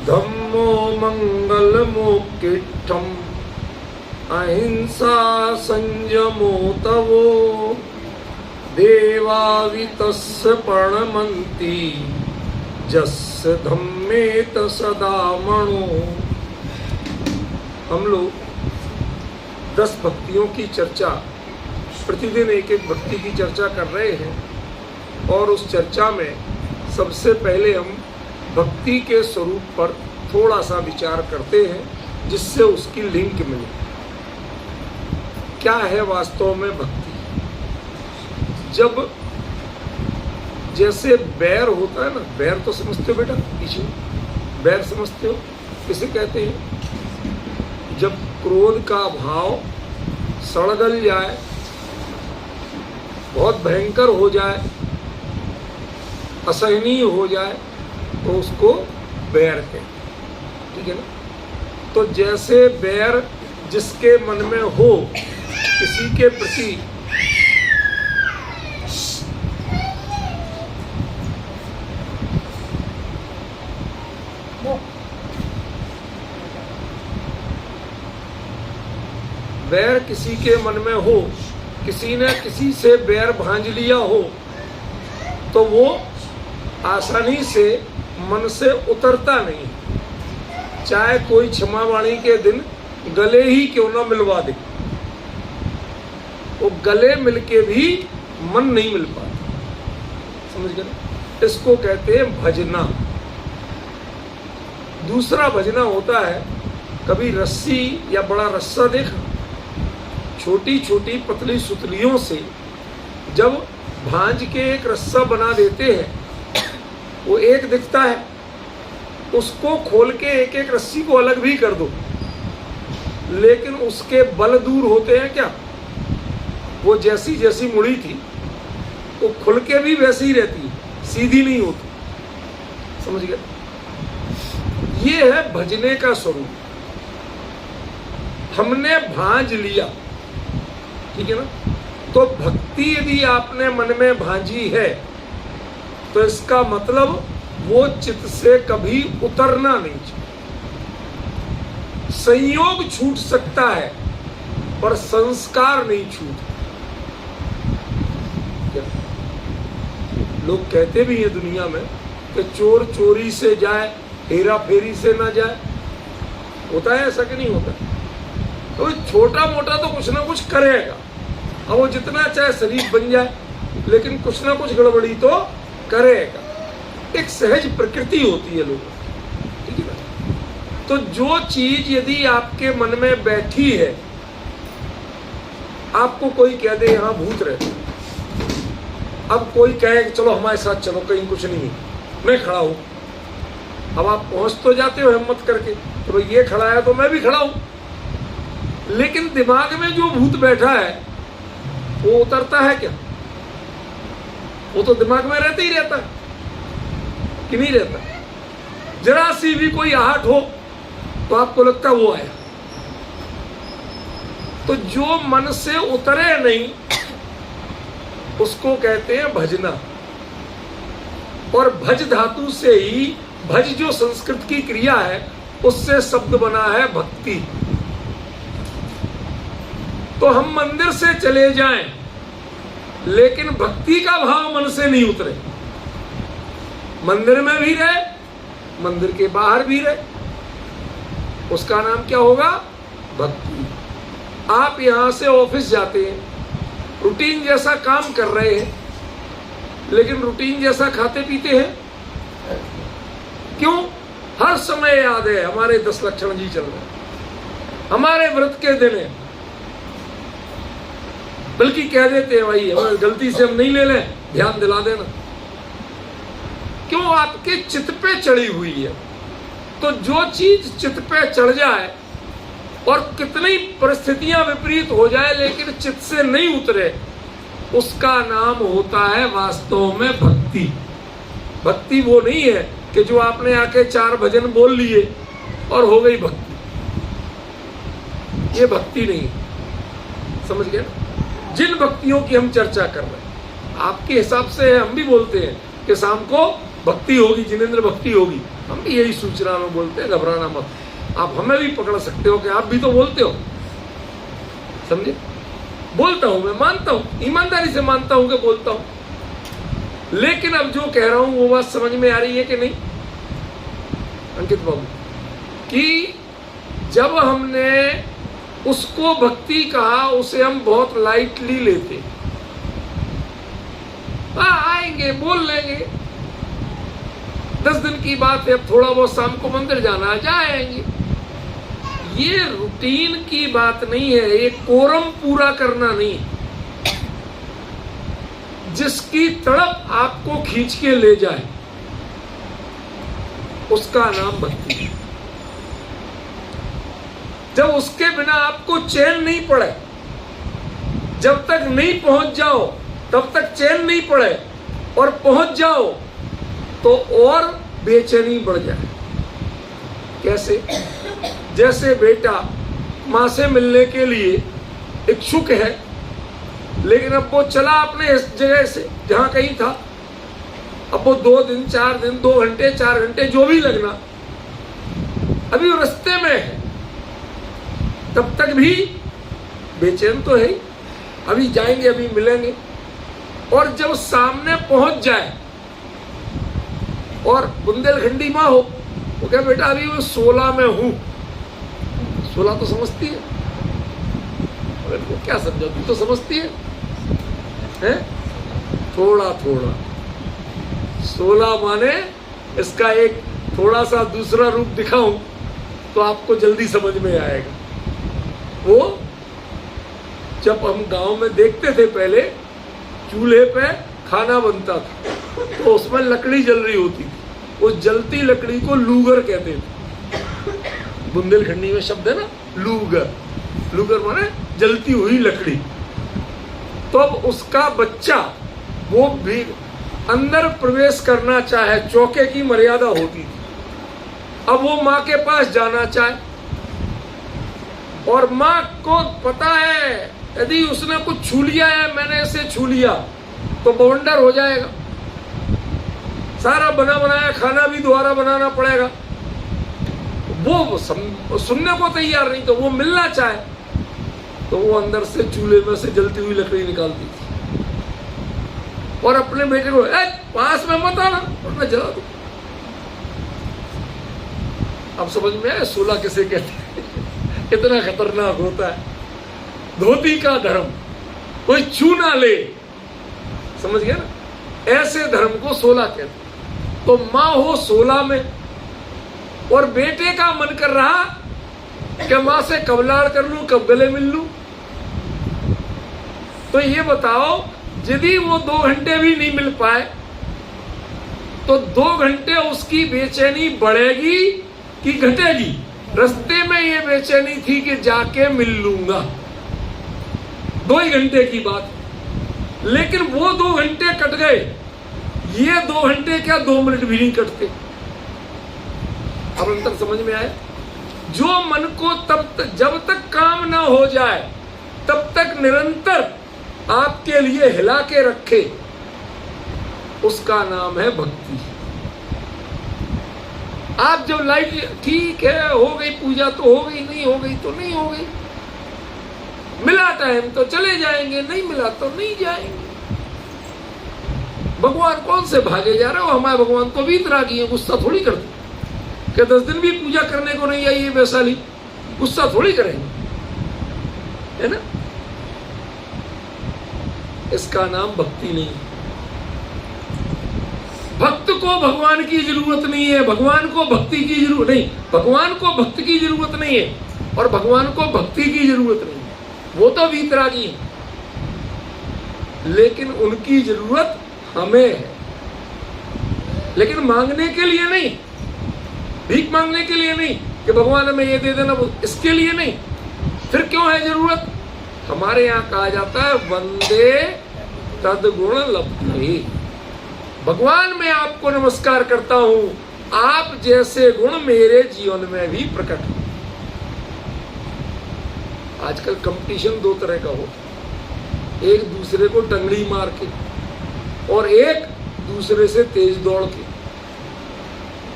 धम्मो मंगलमोक्षिष्ठम् अहिंसा संयमो तवो देवावितस्य प्रणमन्ति जस्य धम्मेत सदा मणो। हम लोग 10 भक्तियों की चर्चा, प्रतिदिन एक एक भक्ति की चर्चा कर रहे हैं और उस चर्चा में सबसे पहले हम भक्ति के स्वरूप पर थोड़ा सा विचार करते हैं जिससे उसकी लिंक मिले। क्या है वास्तव में भक्ति? जब जैसे बैर होता है ना, बैर तो समझते हो बेटा, पीछे बैर समझते हो किसे कहते हैं? जब क्रोध का भाव सड़गल जाए, बहुत भयंकर हो जाए, असहनीय हो जाए तो उसको बैर कहते हैं, ठीक है ना। तो जैसे बैर जिसके मन में हो किसी के प्रति, बैर किसी के मन में हो, किसी ने किसी से बैर भांज लिया हो तो वो आसानी से मन से उतरता नहीं, चाहे कोई क्षमावाणी के दिन गले ही क्यों ना मिलवा दे, वो गले मिलके भी मन नहीं मिल पाता। समझ गए? इसको कहते हैं भजना। दूसरा भजना होता है, कभी रस्सी या बड़ा रस्सा देखा, छोटी छोटी पतली सुतलियों से जब भांज के एक रस्सा बना देते हैं, वो एक दिखता है, उसको खोल के एक एक रस्सी को अलग भी कर दो, लेकिन उसके बल दूर होते हैं क्या? वो जैसी जैसी मुड़ी थी वो खुल के भी वैसी ही रहती है, सीधी नहीं होती। समझ गए? ये है भजने का स्वरूप। हमने भांज लिया, ठीक है ना। तो भक्ति यदि आपने मन में भांजी है तो इसका मतलब वो चित्त से कभी उतरना नहीं चाहिए। संयोग छूट सकता है पर संस्कार नहीं छूट। लोग कहते भी हैं दुनिया में कि चोर चोरी से जाए, हेरा फेरी से ना जाए। होता है ऐसा कि नहीं होता? तो छोटा मोटा तो कुछ ना कुछ करेगा, अब वो जितना चाहे शरीफ बन जाए, लेकिन कुछ ना कुछ गड़बड़ी तो करेगा। एक सहज प्रकृति होती है लोगों की, ठीक है ना। तो जो चीज यदि आपके मन में बैठी है, आपको कोई कह दे यहाँ भूत रहते, अब कोई कहे कि चलो हमारे साथ चलो, कहीं कुछ नहीं, मैं खड़ा हूं। अब आप पहुंच तो जाते हो हिम्मत करके, तो ये खड़ा है तो मैं भी खड़ा हूं, लेकिन दिमाग में जो भूत बैठा है वो उतरता है क्या? वो तो दिमाग में रहता ही रहता है कि नहीं रहता? जरा सी भी कोई आहट हो तो आपको लगता वो आया। तो जो मन से उतरे नहीं उसको कहते हैं भजना। और भज धातु से ही, भज जो संस्कृत की क्रिया है उससे शब्द बना है भक्ति। तो हम मंदिर से चले जाएं लेकिन भक्ति का भाव मन से नहीं उतरे, मंदिर में भी रहे, मंदिर के बाहर भी रहे, उसका नाम क्या होगा? भक्ति। आप यहां से ऑफिस जाते हैं, रूटीन जैसा काम कर रहे हैं, लेकिन रूटीन जैसा खाते पीते हैं। क्यों? हर समय याद है हमारे 10 लक्षण जी चल रहे हैं, हमारे व्रत के दिन है, बल्कि कह देते हैं भाई हमारी गलती से हम नहीं ले लें, ध्यान दिला देना। क्यों? आपके चित्त पे चढ़ी हुई है। तो जो चीज चित्त पे चढ़ जाए और कितनी परिस्थितियां विपरीत हो जाए लेकिन चित्त से नहीं उतरे, उसका नाम होता है वास्तव में भक्ति। भक्ति वो नहीं है कि जो आपने आके 4 भजन बोल लिए और हो गई भक्ति, ये भक्ति नहीं। समझ गए? जिन भक्तियों की हम चर्चा कर रहे हैं, आपके हिसाब से हम भी बोलते हैं कि शाम को भक्ति होगी, जिनेंद्र भक्ति होगी। हम भी यही सूचना में बोलते हैं, घबराना मत। आप हमें भी पकड़ सकते हो कि आप भी तो बोलते हो, समझे? बोलता हूं मैं, मानता हूं, ईमानदारी से मानता हूं कि बोलता हूं, लेकिन अब जो कह रहा हूं वो बात समझ में आ रही है कि नहीं अंकित बाबू? कि जब हमने उसको भक्ति कहा, उसे हम बहुत लाइटली लेते। आएंगे, बोल लेंगे, 10 दिन की बात है, अब थोड़ा बहुत शाम को मंदिर जाना है, जाएंगे। ये रूटीन की बात नहीं है, ये कोरम पूरा करना नहीं है। जिसकी तड़प आपको खींच के ले जाए उसका नाम भक्ति है। जब उसके बिना आपको चैन नहीं पड़े, जब तक नहीं पहुंच जाओ तब तक चैन नहीं पड़े, और पहुंच जाओ तो और बेचैनी बढ़ जाए। कैसे? जैसे बेटा मां से मिलने के लिए इच्छुक है, लेकिन अब वो चला अपने इस जगह से जहां कहीं था, अब वो 2 दिन 4 दिन 2 घंटे 4 घंटे जो भी लगना, अभी वो रास्ते में है, तब तक भी बेचैन तो है, अभी जाएंगे, अभी मिलेंगे। और जब सामने पहुंच जाए और बुंदेलखंडी माँ हो, वो क्या बेटा अभी मैं 16 में हूं। 16 तो समझती है, अरे वो क्या समझा, तू तो समझती है, हैं? थोड़ा थोड़ा 16 माने इसका एक थोड़ा सा दूसरा रूप दिखाऊं तो आपको जल्दी समझ में आएगा। वो जब हम गांव में देखते थे, पहले चूल्हे पे खाना बनता था तो उसमें लकड़ी जल रही होती थी, उस जलती लकड़ी को लूगर कहते थे। बुंदेलखंडी में शब्द है ना लूगर, लूगर माने जलती हुई लकड़ी। तो अब उसका बच्चा वो भी अंदर प्रवेश करना चाहे, चौके की मर्यादा होती थी, अब वो माँ के पास जाना चाहे, और माँ को पता है यदि उसने कुछ छू लिया है, मैंने इसे छू लिया तो बवंडर हो जाएगा, सारा बना बनाया खाना भी दोबारा बनाना पड़ेगा। वो सुनने को तैयार नहीं, तो वो मिलना चाहे तो वो अंदर से चूल्हे में से जलती हुई लकड़ी निकालती थी और अपने बेटे को पास में मत आना और मैं जला दूं। अब समझ में आया 16 किसे कहते हैं, कितना खतरनाक होता है। धोती का धर्म, कोई छू ना ले, समझ गया ना? ऐसे धर्म को 16 कहते हैं। तो माँ हो 16 में और बेटे का मन कर रहा कि माँ से कब लाड़ कर लूं, कब गले मिल लूं। तो ये बताओ, यदि वो 2 घंटे भी नहीं मिल पाए तो 2 घंटे उसकी बेचैनी बढ़ेगी कि घटेगी? रास्ते में ये बेचैनी थी कि जाके मिल लूंगा, 2 ही घंटे की बात, लेकिन वो 2 घंटे कट गए, ये 2 घंटे क्या 2 मिनट भी नहीं कटते। अब अंतर समझ में आया? जो मन को जब तक काम ना हो जाए तब तक निरंतर आपके लिए हिला के रखे, उसका नाम है भक्ति। आप जब लाइट ठीक है, हो गई पूजा तो हो गई, नहीं हो गई तो नहीं हो गई, मिला टाइम तो चले जाएंगे, नहीं मिला तो नहीं जाएंगे। भगवान कौन से भागे जा रहे हो? हमारे भगवान तो भी इतना की है, गुस्सा थोड़ी करते कि 10 दिन भी पूजा करने को नहीं आई है वैशाली, गुस्सा थोड़ी करेंगे, है ना? इसका नाम भक्ति नहीं है। भक्त को भगवान की जरूरत नहीं है, भगवान को भक्ति की जरूरत नहीं, भगवान को भक्त की जरूरत नहीं है और भगवान को भक्ति की जरूरत नहीं है, वो तो वीतरागी है, लेकिन उनकी जरूरत हमें है। लेकिन मांगने के लिए नहीं, भीख मांगने के लिए नहीं कि भगवान हमें ये दे देना, इसके लिए नहीं। फिर क्यों है जरूरत? हमारे यहाँ कहा जाता है वंदे तद्गुण लब्धे। भगवान मैं आपको नमस्कार करता हूं, आप जैसे गुण मेरे जीवन में भी प्रकट हो। आजकल कंपटीशन 2 तरह का हो, एक दूसरे को टंगड़ी मार के और एक दूसरे से तेज दौड़ के।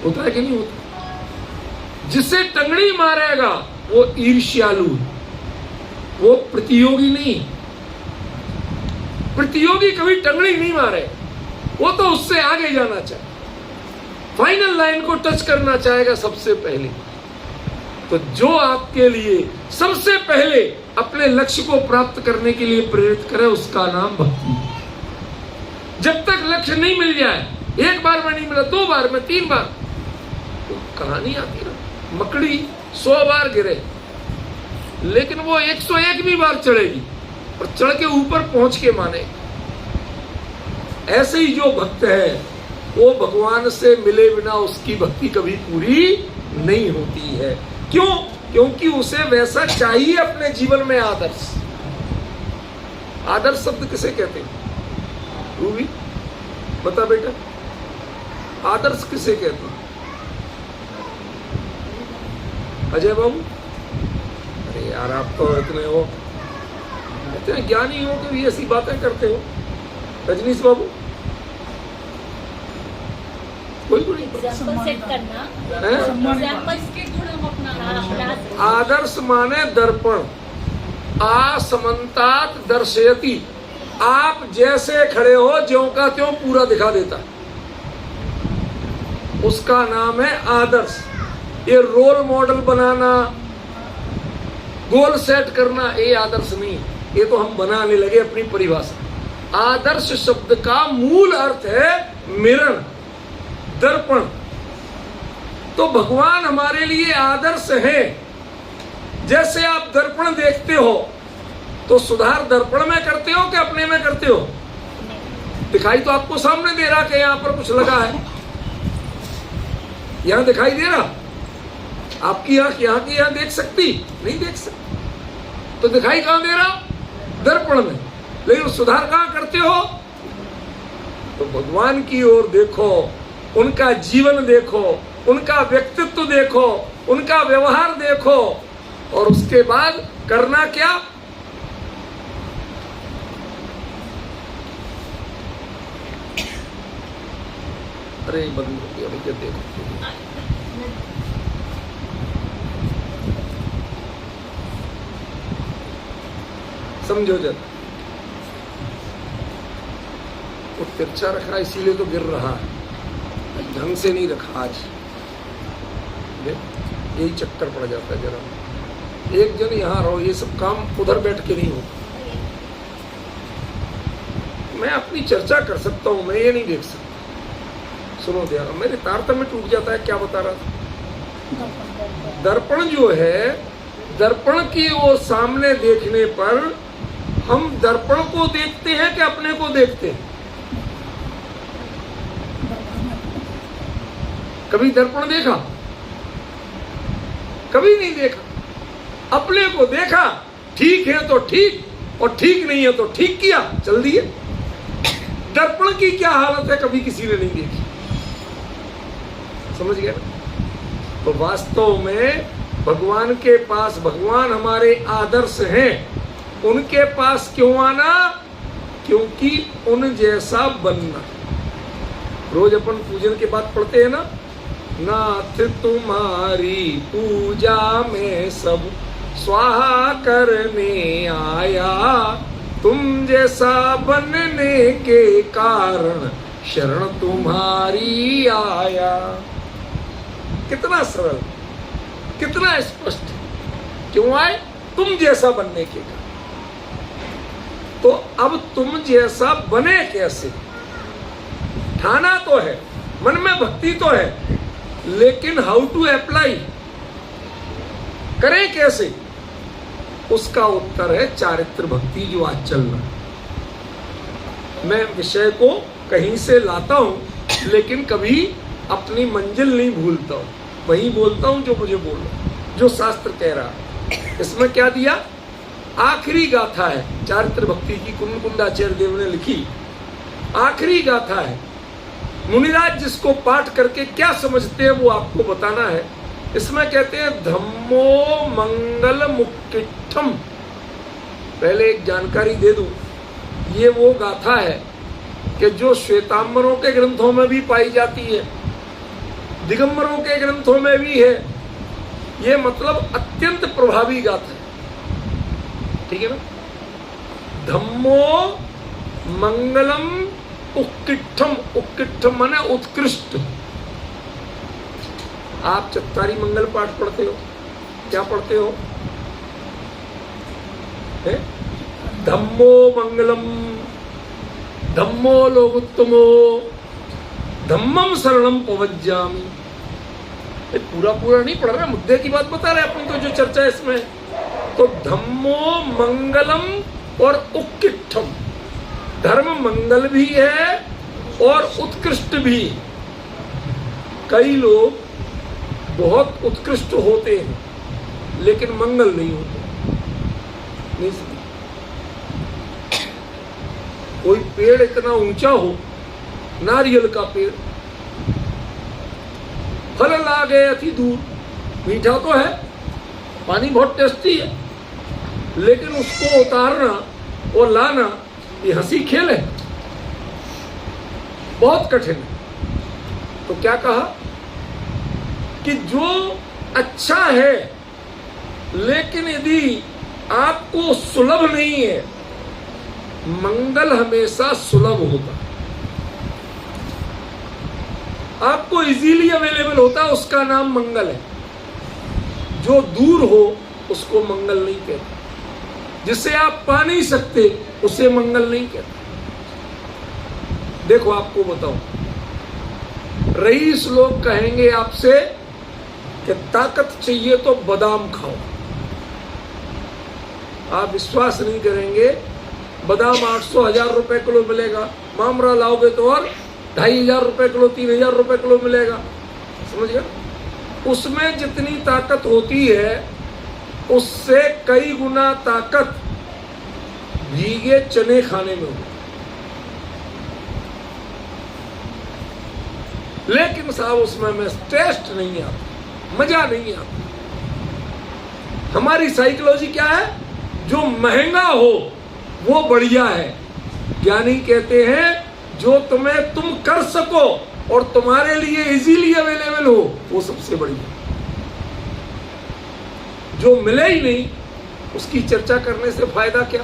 होता है कि नहीं होता? जिसे टंगड़ी मारेगा वो ईर्ष्यालु, वो प्रतियोगी नहीं। प्रतियोगी कभी टंगड़ी नहीं मारे, वो तो उससे आगे जाना चाहे, फाइनल लाइन को टच करना चाहेगा सबसे पहले। तो जो आपके लिए सबसे पहले अपने लक्ष्य को प्राप्त करने के लिए प्रेरित करे, उसका नाम भक्ति। जब तक लक्ष्य नहीं मिल जाए, एक बार में नहीं मिला, 2 बार में, 3 बार, तो कहानी आती ना, मकड़ी 100 बार गिरे लेकिन वो 101 भी बार चढ़ेगी और चढ़ के ऊपर पहुंच के माने। ऐसे ही जो भक्त है वो भगवान से मिले बिना उसकी भक्ति कभी पूरी नहीं होती है। क्यों? क्योंकि उसे वैसा चाहिए अपने जीवन में आदर्श। आदर्श शब्द किसे कहते हैं? रूबी बता बेटा, आदर्श किसे कहते हैं? अजय बाबू, अरे यार आप तो इतने हो, इतने ज्ञानी हो कि भी ऐसी बातें करते हो। रजनीश बाबू, कोई को नहीं पता। आदर्श माने दर्पण, आसमंतात दर्शयति, आप जैसे खड़े हो ज्यों का त्यों पूरा दिखा देता, उसका नाम है आदर्श। ये रोल मॉडल बनाना, गोल सेट करना, ये आदर्श नहीं, ये तो हम बनाने लगे अपनी परिभाषा। आदर्श शब्द का मूल अर्थ है मिरर, दर्पण। तो भगवान हमारे लिए आदर्श है। जैसे आप दर्पण देखते हो तो सुधार दर्पण में करते हो कि अपने में करते हो? दिखाई तो आपको सामने दे रहा कि यहां पर कुछ लगा है, यहां दिखाई दे रहा। आपकी आंख यहां की यहां देख सकती? नहीं देख सकती। तो दिखाई कहां दे रहा? दर्पण में। लेकिन सुधार कहां करते हो? तो भगवान की ओर देखो, उनका जीवन देखो, उनका व्यक्तित्व देखो, उनका व्यवहार देखो, और उसके बाद करना क्या? अरे बंद हो गया भैया, देखो समझो जरा, वो तिरछा रखा इसीलिए तो गिर रहा है, ढंग से नहीं रखा आज, यही चक्कर पड़ जाता है। जरा एक जन यहाँ रहो, ये सब काम उधर बैठ के नहीं होता। मैं अपनी चर्चा कर सकता हूँ, मैं ये नहीं देख सकता। सुनो दिया, मेरे तारतम्य टूट जाता है। क्या बता रहा था? दर्पण जो है, दर्पण की वो सामने देखने पर हम दर्पण को देखते हैं कि अपने को देखते हैं? कभी दर्पण देखा? कभी नहीं देखा। अपने को देखा, ठीक है तो ठीक, और ठीक नहीं है तो ठीक किया, चल दिए। दर्पण की क्या हालत है कभी किसी ने नहीं देखी। समझ गया? तो वास्तव में भगवान के पास, भगवान हमारे आदर्श हैं, उनके पास क्यों आना? क्योंकि उन जैसा बनना। रोज अपन पूजन के बाद पढ़ते हैं ना, नाथ तुम्हारी पूजा में सब स्वाहा करने आया, तुम जैसा बनने के कारण शरण तुम्हारी आया। कितना सरल, कितना स्पष्ट। क्यों आए? तुम जैसा बनने के कारण। तो अब तुम जैसा बने कैसे? ठाना तो है, मन में भक्ति तो है, लेकिन हाउ टू अप्लाई, करें कैसे? उसका उत्तर है चारित्र भक्ति, जो आज चल रहा है। मैं विषय को कहीं से लाता हूं, लेकिन कभी अपनी मंजिल नहीं भूलता हूं, वही बोलता हूं जो मुझे बोलना, जो शास्त्र कह रहा है। इसमें क्या दिया? आखिरी गाथा है चारित्र भक्ति की, कुंदाचार्य देव ने लिखी आखिरी गाथा है। मुनिराज जिसको पाठ करके क्या समझते हैं वो आपको बताना है। इसमें कहते हैं धम्मो मंगल मुक्तिठम। पहले एक जानकारी दे दूं, ये वो गाथा है कि जो श्वेतांबरों के ग्रंथों में भी पाई जाती है, दिगंबरों के ग्रंथों में भी है। ये मतलब अत्यंत प्रभावी गाथा है, ठीक है ना। धम्मो मंगलम उत्कृष्टम, उत्कृष्टम माने उत्कृष्ट। आप चत्तारी मंगल पाठ पढ़ते हो, क्या पढ़ते हो? है? धम्मो मंगलम, धम्मो लोकोत्तमो, धम्मम शरणम पवज्जामि। पूरा पूरा नहीं पढ़ रहे, मुद्दे की बात बता रहे अपन को, जो चर्चा है इसमें। तो धम्मो मंगलम और उत्कृष्टम, धर्म मंगल भी है और उत्कृष्ट भी। कई लोग बहुत उत्कृष्ट होते हैं लेकिन मंगल नहीं होते। नहीं समझ? कोई पेड़ इतना ऊंचा हो, नारियल का पेड़, फल लागे अति दूर, मीठा तो है, पानी बहुत टेस्टी है, लेकिन उसको उतारना और लाना ये हंसी खेल है, बहुत कठिन है। तो क्या कहा कि जो अच्छा है लेकिन यदि आपको सुलभ नहीं है, मंगल हमेशा सुलभ होता, आपको इजीली अवेलेबल होता, उसका नाम मंगल है। जो दूर हो उसको मंगल नहीं कहते, जिसे आप पा नहीं सकते उसे मंगल नहीं कहते। देखो आपको बताओ, रईस लोग कहेंगे आपसे कि ताकत चाहिए तो बादाम खाओ, आप विश्वास नहीं करेंगे, बादाम 800-1000 रुपए किलो मिलेगा, मामरा लाओगे तो और 2500 रुपए किलो, 3000 रुपए किलो मिलेगा। समझ गए? उसमें जितनी ताकत होती है उससे कई गुना ताकत भीगे चने खाने में होती, लेकिन साहब उसमें हमें टेस्ट नहीं आता, मजा नहीं आता। हमारी साइकोलॉजी क्या है? जो महंगा हो वो बढ़िया है। ज्ञानी कहते हैं जो तुम कर सको और तुम्हारे लिए इजीली अवेलेबल हो वो सबसे बढ़िया। जो मिले ही नहीं उसकी चर्चा करने से फायदा क्या?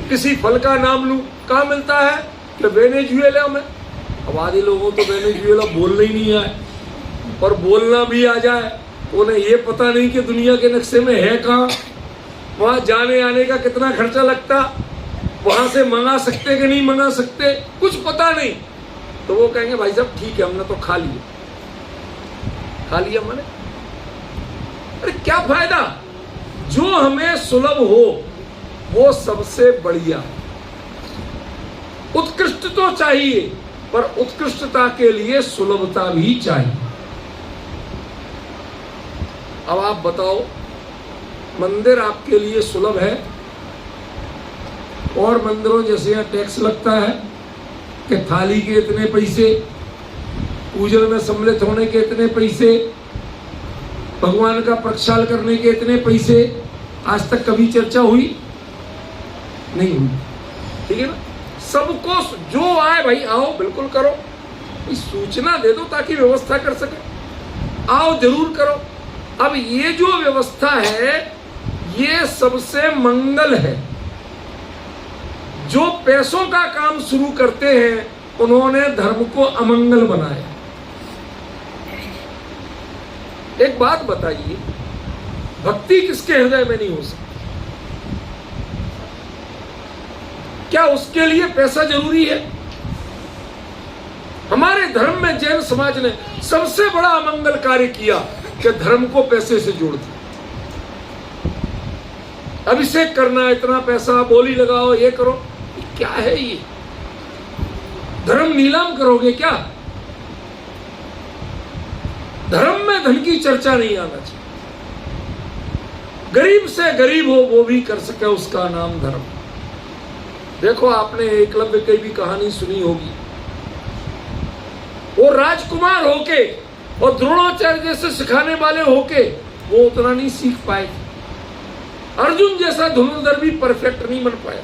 किसी फल का नाम लूं, कहाँ मिलता है? कि वेनेजुएला में। अब आधे लोगों तो वेनेजुएला बोलना ही नहीं आए, और बोलना भी आ जाए उन्हें ये पता नहीं कि दुनिया के नक्शे में है कहाँ, वहां जाने आने का कितना खर्चा लगता, वहां से मंगा सकते कि नहीं मंगा सकते, कुछ पता नहीं। तो वो कहेंगे भाई साहब ठीक है, हमने तो खा लिया। खा लिया मैंने, अरे क्या फायदा? जो हमें सुलभ हो वो सबसे बढ़िया। उत्कृष्ट तो चाहिए, पर उत्कृष्टता के लिए सुलभता भी चाहिए। अब आप बताओ, मंदिर आपके लिए सुलभ है और मंदिरों जैसे यहाँ टैक्स लगता है कि थाली के इतने पैसे, पूजन में सम्मिलित होने के इतने पैसे, भगवान का प्रक्षाल करने के इतने पैसे, आज तक कभी चर्चा हुई नहीं हुई। ठीक है ना? सबको जो आए भाई आओ, बिल्कुल करो, सूचना दे दो ताकि व्यवस्था कर सके, आओ जरूर करो। अब ये जो व्यवस्था है ये सबसे मंगल है। जो पैसों का काम शुरू करते हैं उन्होंने धर्म को अमंगल बनाया। एक बात बताइए, भक्ति किसके हृदय में नहीं हो सकती? क्या उसके लिए पैसा जरूरी है? हमारे धर्म में जैन समाज ने सबसे बड़ा अमंगल कार्य किया कि धर्म को पैसे से जोड़ दिया। अभिषेक करना, इतना पैसा, बोली लगाओ, ये करो, क्या है ये? धर्म नीलाम करोगे क्या? धर्म में धन की चर्चा नहीं आना चाहिए। गरीब से गरीब हो वो भी कर सके, उसका नाम धर्म। देखो आपने एकलव्य की भी कहानी सुनी होगी। वो राजकुमार होके और द्रोणाचार्य जैसे सिखाने वाले होके वो उतना नहीं सीख पाए। अर्जुन जैसा धनुर्धर भी परफेक्ट नहीं बन पाया।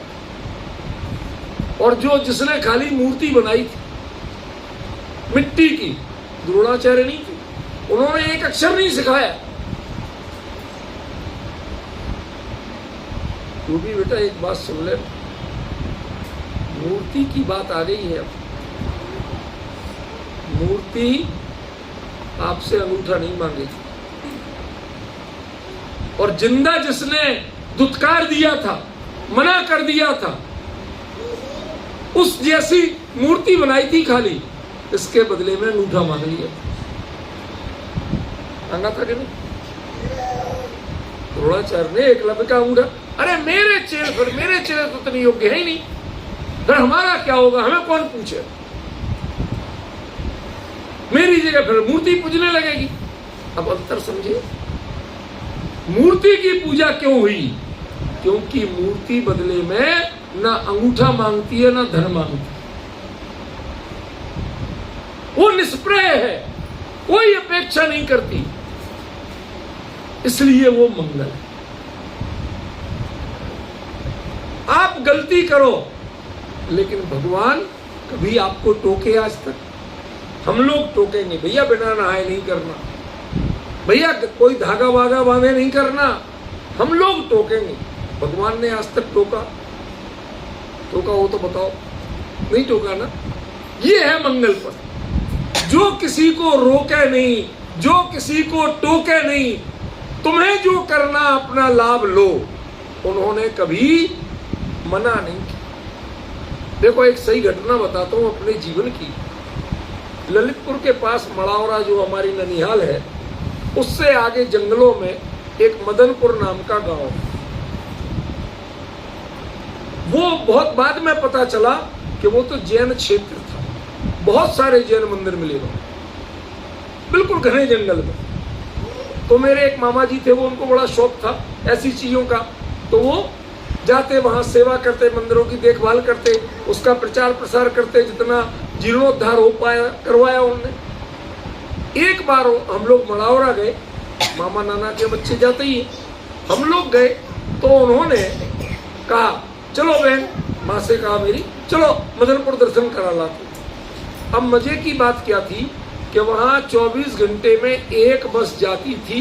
और जिसने खाली मूर्ति बनाई थी मिट्टी की, द्रोणाचार्य नहीं थे, उन्होंने एक अक्षर नहीं सिखाया। तू भी बेटा एक बात सुन ले, मूर्ति की बात आ गई है। मूर्ति आपसे अंगूठा नहीं मांगेगी, और जिंदा जिसने दुत्कार दिया था, मना कर दिया था, उस जैसी मूर्ति बनाई थी खाली, इसके बदले में अंगूठा मांग लिया। मांगा था कि नहीं? द्रोणाचार्य ने एकलव्य का अंगूठा, अरे मेरे चेहरे तो इतने योग्य है ही नहीं, फिर हमारा क्या होगा, हमें कौन पूछे, मेरी जगह फिर मूर्ति पूजने लगेगी। अब अंतर समझिए, मूर्ति की पूजा क्यों हुई? क्योंकि मूर्ति बदले में ना अंगूठा मांगती है ना धन मांगती है, वो निष्प्रय है, कोई अपेक्षा नहीं करती, इसलिए वो मंगल है। आप गलती करो, लेकिन भगवान कभी आपको टोके आज तक? हम लोग टोकेंगे, भैया बिना नहाए नहीं करना, भैया कोई धागा वागा बांधे नहीं करना, हम लोग टोकेंगे। भगवान ने आज तक टोका हो तो बताओ? नहीं टोका ना। ये है मंगल पर, जो किसी को रोके नहीं, जो किसी को टोके नहीं, तुम्हें जो करना अपना लाभ लो, उन्होंने कभी मना नहीं किया। देखो एक सही घटना बताता हूं अपने जीवन की। ललितपुर के पास मड़ावरा जो हमारी ननिहाल है, उससे आगे जंगलों में एक मदनपुर नाम का गांव, वो बहुत बाद में पता चला कि वो तो जैन क्षेत्र था, बहुत सारे जैन मंदिर मिले वहां, बिल्कुल घने जंगल में। तो मेरे एक मामा जी थे, वो उनको बड़ा शौक था ऐसी चीजों का, तो वो जाते वहां, सेवा करते, मंदिरों की देखभाल करते, उसका प्रचार प्रसार करते, जितना जीर्णोद्धार हो पाया करवाया उन्होंने। एक बार हम लोग मड़ावरा गए, मामा नाना के बच्चे जाते ही हम लोग गए, तो उन्होंने कहा चलो बहन, माँ से कहा मेरी, चलो मदनपुर दर्शन करा लाते। अब मजे की बात क्या थी कि वहां 24 घंटे में एक बस जाती थी,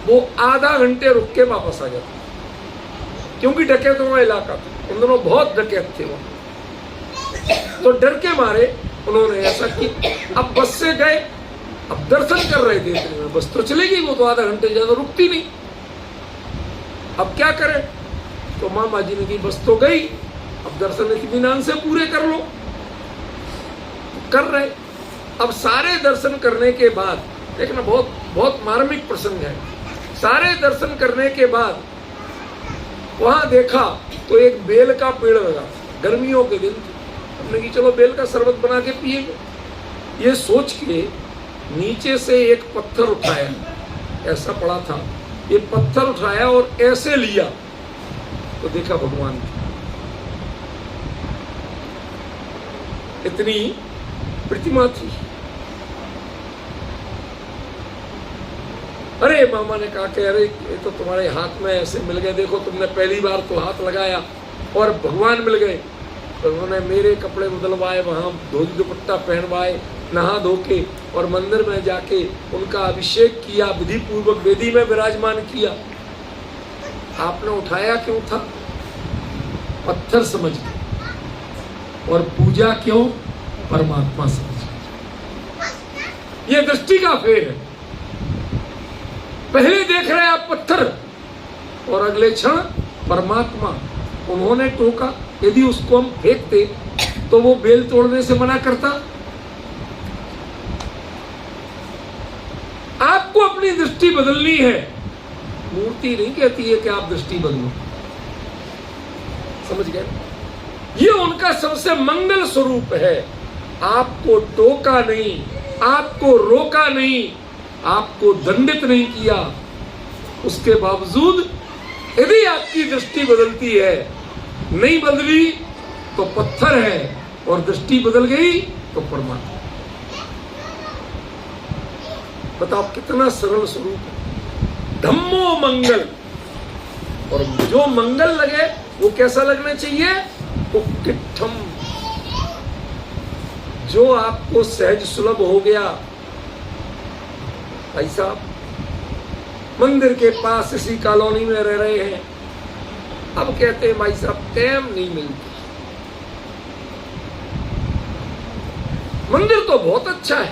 वो आधा घंटे रुक के वापस आ जाती, क्योंकि डकैतों का इलाका था, उन दोनों बहुत डकैत थे वहां। तो डर के मारे उन्होंने ऐसा किया। अब बस से गए, अब दर्शन कर रहे थे, इतने में बस तो चलेगी, वो तो आधा घंटे ज्यादा रुकती नहीं। अब क्या करें? तो मामा जी ने की बस तो गई, अब दर्शन इत्मीनान से पूरे कर लो। कर रहे, अब सारे दर्शन करने के बाद, देखना बहुत बहुत मार्मिक प्रसंग है, सारे दर्शन करने के बाद वहां देखा तो एक बेल का पेड़ लगा, गर्मियों के दिन थे। हमने की चलो बेल का शरबत बना के पिएंगे, ये सोच के नीचे से एक पत्थर उठाया, ऐसा पड़ा था, ये पत्थर उठाया और ऐसे लिया तो देखा भगवान इतनी प्रतिमा थी। अरे मामा ने कहा कि अरे ये तो तुम्हारे हाथ में ऐसे मिल गए, देखो तुमने पहली बार तो हाथ लगाया और भगवान मिल गए। तो उन्होंने मेरे कपड़े बदलवाए, वहां धोती दुपट्टा पहनवाए, नहा धो के, और मंदिर में जाके उनका अभिषेक किया, विधि पूर्वक वेदी में विराजमान किया। आपने उठाया क्यों था? पत्थर समझ के। और पूजा क्यों? परमात्मा समझ के। यह दृष्टि का फेर है। पहले देख रहे आप पत्थर और अगले क्षण परमात्मा। उन्होंने टोका, यदि उसको हम फेंकते तो वो बेल तोड़ने से मना करता। आपको अपनी दृष्टि बदलनी है, मूर्ति नहीं कहती है कि आप दृष्टि बदलो। समझ गए? ये उनका सबसे मंगल स्वरूप है। आपको टोका नहीं, आपको रोका नहीं, आपको दंडित नहीं किया, उसके बावजूद यदि आपकी दृष्टि बदलती है, नहीं बदली तो पत्थर है, और दृष्टि बदल गई तो परमात्मा। बताओ कितना सरल स्वरूप है। धम्मो मंगल, और जो मंगल लगे वो कैसा लगना चाहिए? उक्किठम, जो आपको सहज सुलभ हो गया, भाई साहब मंदिर के पास इसी कॉलोनी में रह रहे हैं, अब कहते हैं भाई साहब टाइम नहीं मिलती। मंदिर तो बहुत अच्छा है,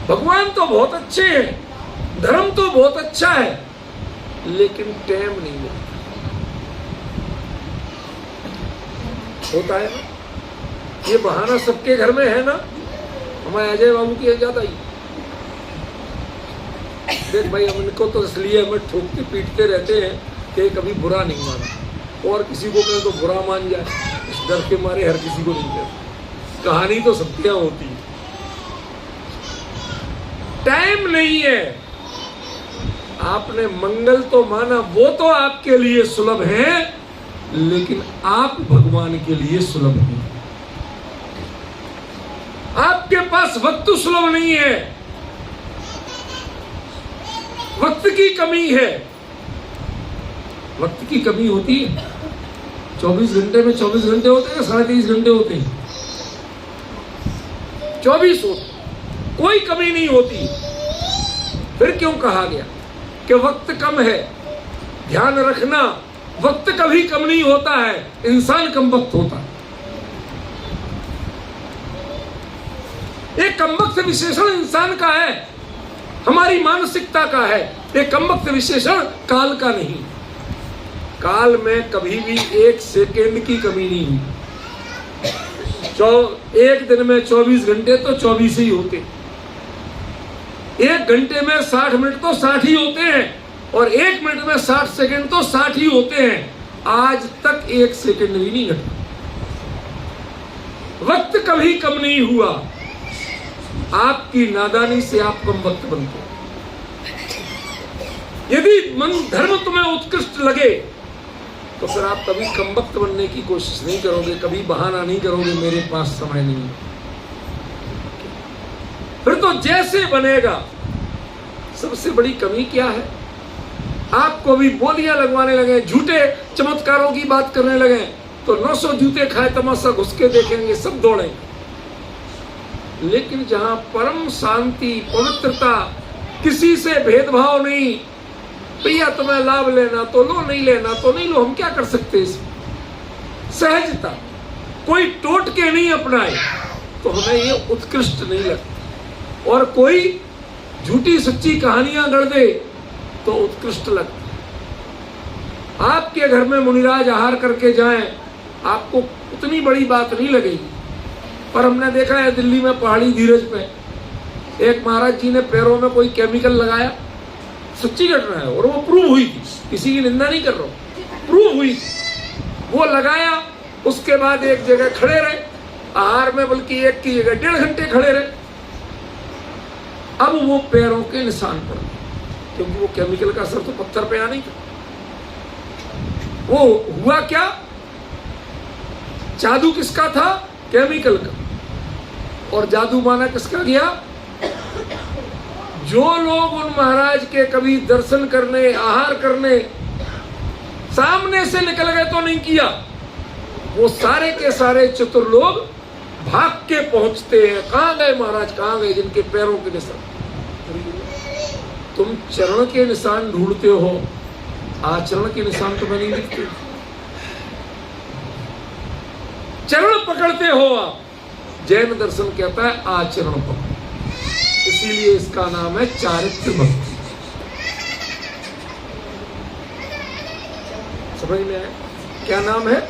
भगवान तो बहुत अच्छे हैं, धर्म तो बहुत अच्छा है, लेकिन टाइम नहीं मिलता। होता है ना, ये बहाना सबके घर में है ना। हमारे अजय बाबू की है ज्यादा ही। देख भाई, हम इनको तो इसलिए हमें ठोकते पीटते रहते हैं कि कभी बुरा नहीं माना, और किसी को कहें तो बुरा मान जाए, इस डर के मारे हर किसी को नहीं कहते। कहानी तो सबके यहाँ होती है। टाइम नहीं है। आपने मंगल तो माना, वो तो आपके लिए सुलभ है, लेकिन आप भगवान के लिए सुलभ नहीं। आपके पास वक्त सुलभ नहीं है, वक्त की कमी है। वक्त की कमी होती है। 24 घंटे में 24 घंटे होते हैं, 23.5 घंटे होते हैं, 24 होते, कोई कमी नहीं होती। फिर क्यों कहा गया कि वक्त कम है? ध्यान रखना, वक्त कभी कम नहीं होता है, इंसान कम वक्त होता है। एक कम वक्त विशेषण इंसान का है, हमारी मानसिकता का है। एक कम वक्त विशेषण काल का नहीं। काल में कभी भी 1 सेकेंड की कमी नहीं हुई। एक दिन में 24 घंटे तो 24 ही होते, 1 घंटे में 60 मिनट तो 60 ही होते हैं, और 1 मिनट में 60 सेकंड तो 60 ही होते हैं। आज तक 1 सेकंड भी नहीं घटा। वक्त कभी कम नहीं हुआ। आपकी नादानी से आप कम वक्त बनते। यदि मन धर्म तुम्हें उत्कृष्ट लगे तो फिर आप कभी कम वक्त बनने की कोशिश नहीं करोगे, कभी बहाना नहीं करोगे मेरे पास समय नहीं। फिर तो जैसे बनेगा। सबसे बड़ी कमी क्या है? आपको भी बोलियां लगवाने लगे, झूठे चमत्कारों की बात करने लगे, तो 900 जूते खाए तमाशा घुस के देखेंगे, सब दौड़े। लेकिन जहां परम शांति, पवित्रता, किसी से भेदभाव नहीं, भैया तुम्हें लाभ लेना तो लो, नहीं लेना तो नहीं लो, हम क्या कर सकते इसमें। सहजता, कोई टोट के नहीं अपनाए तो हमें ये उत्कृष्ट नहीं लगता, और कोई झूठी सच्ची कहानियां गढ़ दे तो उत्कृष्ट लगता। आपके घर में मुनिराज आहार करके जाएं, आपको उतनी बड़ी बात नहीं लगेगी। पर हमने देखा है दिल्ली में पहाड़ी धीरज पे एक महाराज जी ने पैरों में कोई केमिकल लगाया, सच्ची घटना है, और वो प्रूव हुई थी, किसी की निंदा नहीं कर रहा हूं, प्रूव हुई थी। वो लगाया, उसके बाद एक जगह खड़े रहे आहार में, बल्कि एक की जगह 1.5 घंटे खड़े रहे। अब वो पैरों के निशान पड़ गए, क्योंकि वो केमिकल का असर तो पत्थर पे आ नहीं था। वो हुआ क्या? जादू किसका था? केमिकल का। और जादू माना किसका गया? जो लोग उन महाराज के कभी दर्शन करने, आहार करने सामने से निकल गए तो नहीं किया, वो सारे के सारे चतुर लोग भाग के पहुंचते हैं। कहां गए महाराज, कहां गए? जिनके पैरों के निशान। तुम चरण के निशान ढूंढते हो, आचरण के निशान तुम्हें नहीं दिखते। चरण पकड़ते हो आप, जैन दर्शन कहता है आचरण पकड़, इसीलिए इसका नाम है चारित्र भक्ति। समझ में आया? क्या नाम है?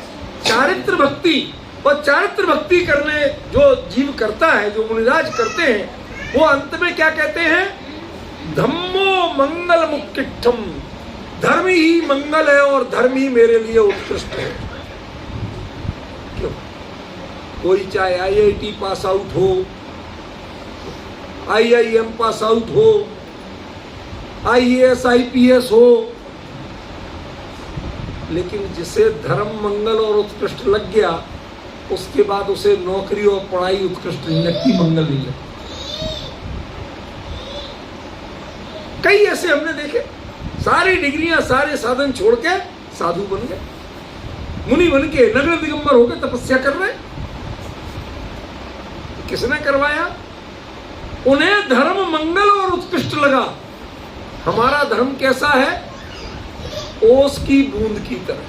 चारित्र भक्ति। और चारित्र भक्ति करने जो जीव करता है, जो मुनिराज करते हैं, वो अंत में क्या कहते हैं? धम्मो मंगल मुक्तिष्ठम, धर्म ही मंगल है और धर्म ही मेरे लिए उत्कृष्ट है। क्यों? कोई चाहे IIT पास आउट हो, IIM पास आउट हो, IAS IPS हो, लेकिन जिसे धर्म मंगल और उत्कृष्ट लग गया, उसके बाद उसे नौकरी और पढ़ाई उत्कृष्ट नहीं लगती, मंगल नहीं लगती। कई ऐसे हमने देखे, सारी डिग्रियां, सारे साधन छोड़ के साधु बन गए, मुनि बन के नगर दिगंबर होकर तपस्या कर रहे। किसने करवाया? उन्हें धर्म मंगल और उत्कृष्ट लगा। हमारा धर्म कैसा है? ओस की बूंद की तरह।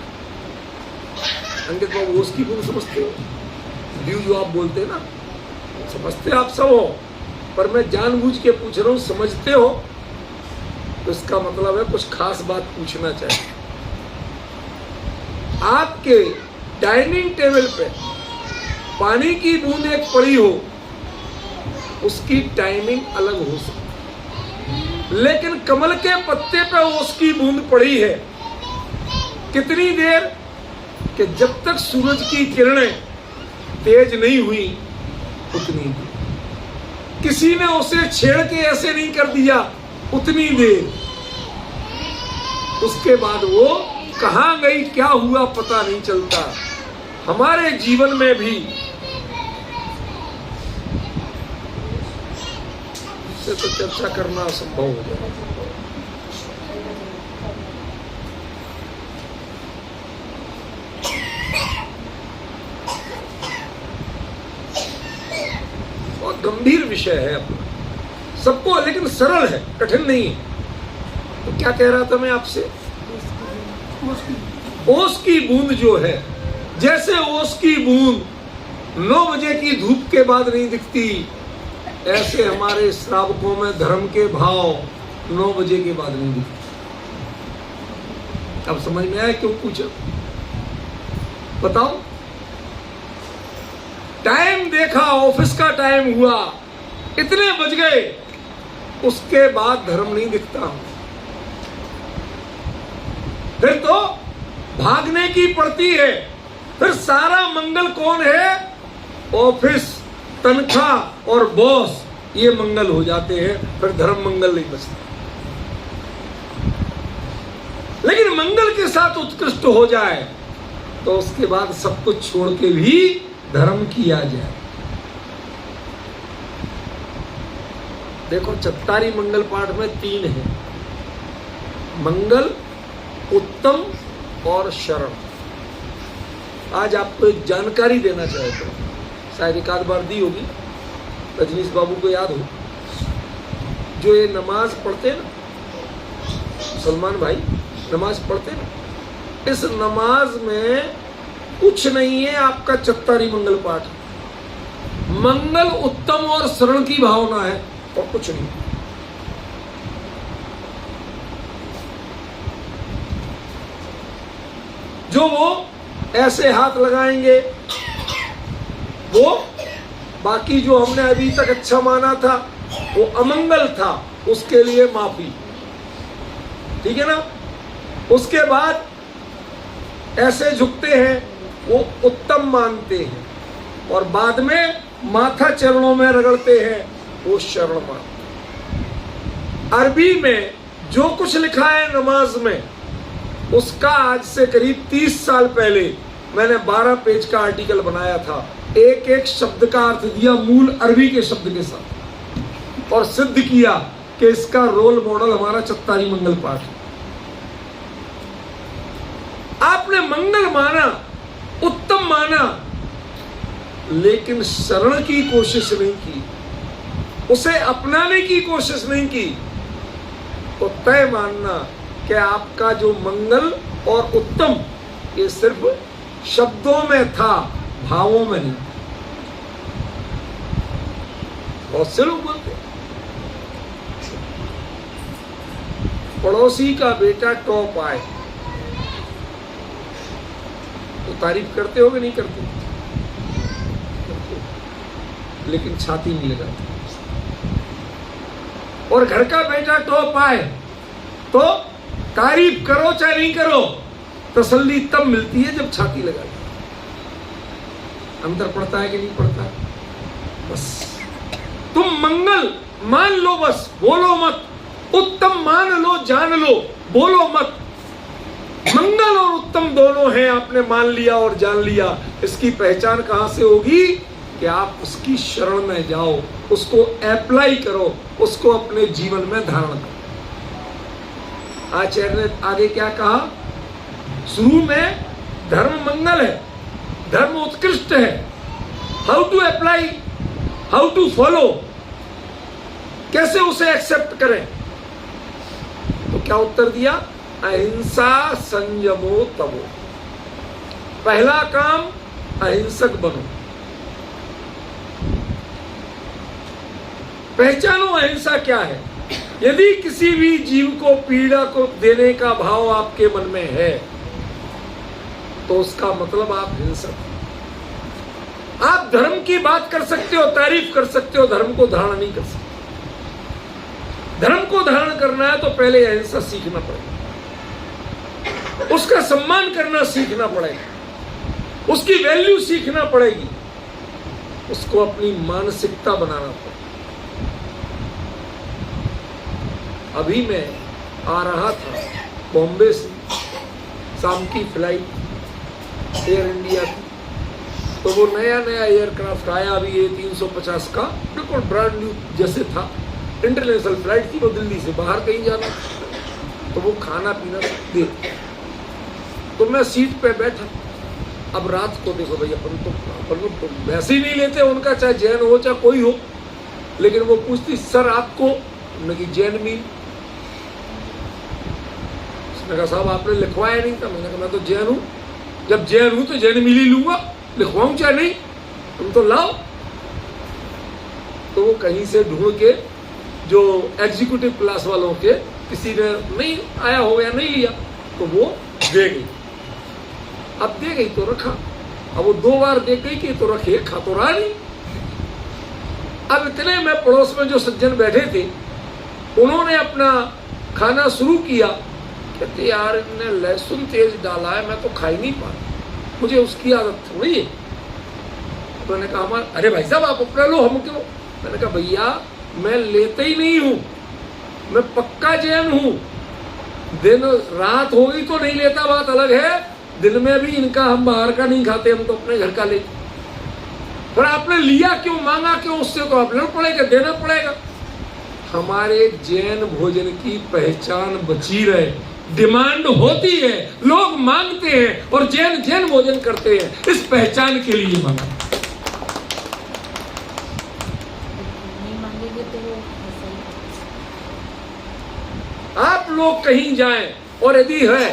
अंकित बाबू, ओस की बूंद समझते हो? व्यू जो आप बोलते हैं ना, समझते आप सब हो, पर मैं जानबूझ के पूछ रहा हूं, समझते हो? तो इसका मतलब है कुछ खास बात पूछना चाहिए। आपके डाइनिंग टेबल पे पानी की बूंद एक पड़ी हो, उसकी टाइमिंग अलग हो सकती, लेकिन कमल के पत्ते पे उसकी बूंद पड़ी है कितनी देर? कि जब तक सूरज की किरणें तेज नहीं हुई उतनी देर। किसी ने उसे छेड़ के ऐसे नहीं कर दिया उतनी देर। उसके बाद वो कहां गई, क्या हुआ, पता नहीं चलता। हमारे जीवन में भी इससे तो चर्चा करना असंभव हो जाए। बहुत गंभीर विषय है अपना सबको, लेकिन सरल है, कठिन नहीं है। तो क्या कह रहा था मैं आपसे? ओस की बूंद जो है, जैसे ओस की बूंद 9 बजे की धूप के बाद नहीं दिखती, ऐसे हमारे श्रावकों में धर्म के भाव 9 बजे के बाद नहीं दिखते। अब समझ में आया क्यों पूछा? बताओ। टाइम देखा, ऑफिस का टाइम हुआ, इतने बज गए, उसके बाद धर्म नहीं दिखता। फिर तो भागने की पड़ती है। फिर सारा मंगल कौन है? ऑफिस, तनख्वाह और बॉस, ये मंगल हो जाते हैं। फिर धर्म मंगल नहीं बचता। लेकिन मंगल के साथ उत्कृष्ट हो जाए तो उसके बाद सब कुछ छोड़ के भी धर्म किया जाए। देखो, चत्तारी मंगल पाठ में 3 है: मंगल, उत्तम और शरण। आज आपको एक जानकारी देना चाहता हूं, शायद एक आध बार दी होगी, रजनीश बाबू को याद हो। जो ये नमाज पढ़ते ना, मुसलमान भाई नमाज पढ़ते ना, इस नमाज में कुछ नहीं है आपका चत्तारी मंगल पाठ। मंगल, उत्तम और शरण की भावना है और कुछ नहीं। जो वो ऐसे हाथ लगाएंगे, वो बाकी जो हमने अभी तक अच्छा माना था वो अमंगल था, उसके लिए माफी, ठीक है ना। उसके बाद ऐसे झुकते हैं, वो उत्तम मानते हैं, और बाद में माथा चरणों में रगड़ते हैं, वो शरण मानते हैं। अरबी में जो कुछ लिखा है नमाज में, उसका आज से करीब 30 साल पहले मैंने 12 पेज का आर्टिकल बनाया था। एक एक शब्द का अर्थ दिया मूल अरबी के शब्द के साथ, और सिद्ध किया कि इसका रोल मॉडल हमारा चत्तारी मंगल पाठ है। आपने मंगल माना, उत्तम माना, लेकिन शरण की कोशिश नहीं की, उसे अपनाने की कोशिश नहीं की, तो तय मानना कि आपका जो मंगल और उत्तम ये सिर्फ शब्दों में था, भावों में नहीं। बहुत से लोग बोलते पड़ोसी का बेटा टॉप आए तो तारीफ करते हो कि नहीं करते? लेकिन छाती नहीं लगाते। और घर का बेटा टॉप आए तो तारीफ करो चाहे नहीं करो, तसल्ली तब मिलती है जब छाती लगाते। अंतर पड़ता है कि नहीं पड़ता? बस तुम मंगल मान लो, बस बोलो मत। उत्तम मान लो, जान लो, बोलो मत। मंगल और उत्तम दोनों हैं, आपने मान लिया और जान लिया। इसकी पहचान कहां से होगी? कि आप उसकी शरण में जाओ, उसको अप्लाई करो, उसको अपने जीवन में धारण करो। आचार्य ने आगे क्या कहा? शुरू में धर्म मंगल है, धर्म उत्कृष्ट है। How to apply, how to follow, कैसे उसे एक्सेप्ट करें? तो क्या उत्तर दिया? अहिंसा संयमो तमो। पहला काम अहिंसक बनो, पहचानो अहिंसा क्या है। यदि किसी भी जीव को पीड़ा को देने का भाव आपके मन में है तो उसका मतलब आप हिंसक हो। आप धर्म की बात कर सकते हो, तारीफ कर सकते हो, धर्म को धारण नहीं कर सकते। धर्म को धारण करना है तो पहले अहिंसा सीखना पड़ेगा, उसका सम्मान करना सीखना पड़ेगा, उसकी वैल्यू सीखना पड़ेगी, उसको अपनी मानसिकता बनाना पड़ेगा। अभी मैं आ रहा था बॉम्बे से, शाम की फ्लाइट एयर इंडिया की, तो वो नया नया एयरक्राफ्ट आया अभी, ये 350 का, बिल्कुल ब्रांड न्यू जैसे था। इंटरनेशनल फ्लाइट थी, वो दिल्ली से बाहर कहीं जाना, तो वो खाना पीना दे, तो मैं सीट पे बैठा। अब रात को देखो भाई, अपन तो वैसे ही नहीं लेते उनका, चाहे जैन हो चाहे कोई हो, लेकिन वो पूछती सर आपको, हमने की जैन मील। उसने कहा साहब आपने लिखवाया नहीं था। मैंने कहा मैं तो जैन हूं, जब जैन हूं तो जैन मील ही लूंगा, लिखवाऊं चाहे नहीं, तुम तो लाओ। तो वो कहीं से ढूंढ के, जो एग्जीक्यूटिव क्लास वालों के किसी ने नहीं आया हो या नहीं लिया, तो वो दे गई। अब दे गई तो रखा, अब वो 2 बार दे गई कि तो रखे, खा तो रहा नहीं। अब इतने में पड़ोस में जो सज्जन बैठे थे, उन्होंने अपना खाना शुरू किया। कहते यार इनने लहसुन तेज डाला है, मैं तो खा ही नहीं पा, मुझे उसकी आदत थोड़ी है। तो मैंने कहा हमारा, अरे भाई साहब आप अपना लो, हम क्यों? मैंने कहा भैया मैं लेते ही नहीं हूं, मैं पक्का जैन हूं। दिन रात हो गई तो नहीं लेता, बात अलग है, दिन में भी इनका हम बाहर का नहीं खाते, हम तो अपने घर का लेते। पर आपने लिया क्यों, मांगा क्यों? उससे तो अपना पड़ेगा, देना पड़ेगा। हमारे जैन भोजन की पहचान बची रहे, डिमांड होती है, लोग मांगते हैं और जैन जैन भोजन करते हैं, इस पहचान के लिए मांगा। आप लोग कहीं जाएं और यदि है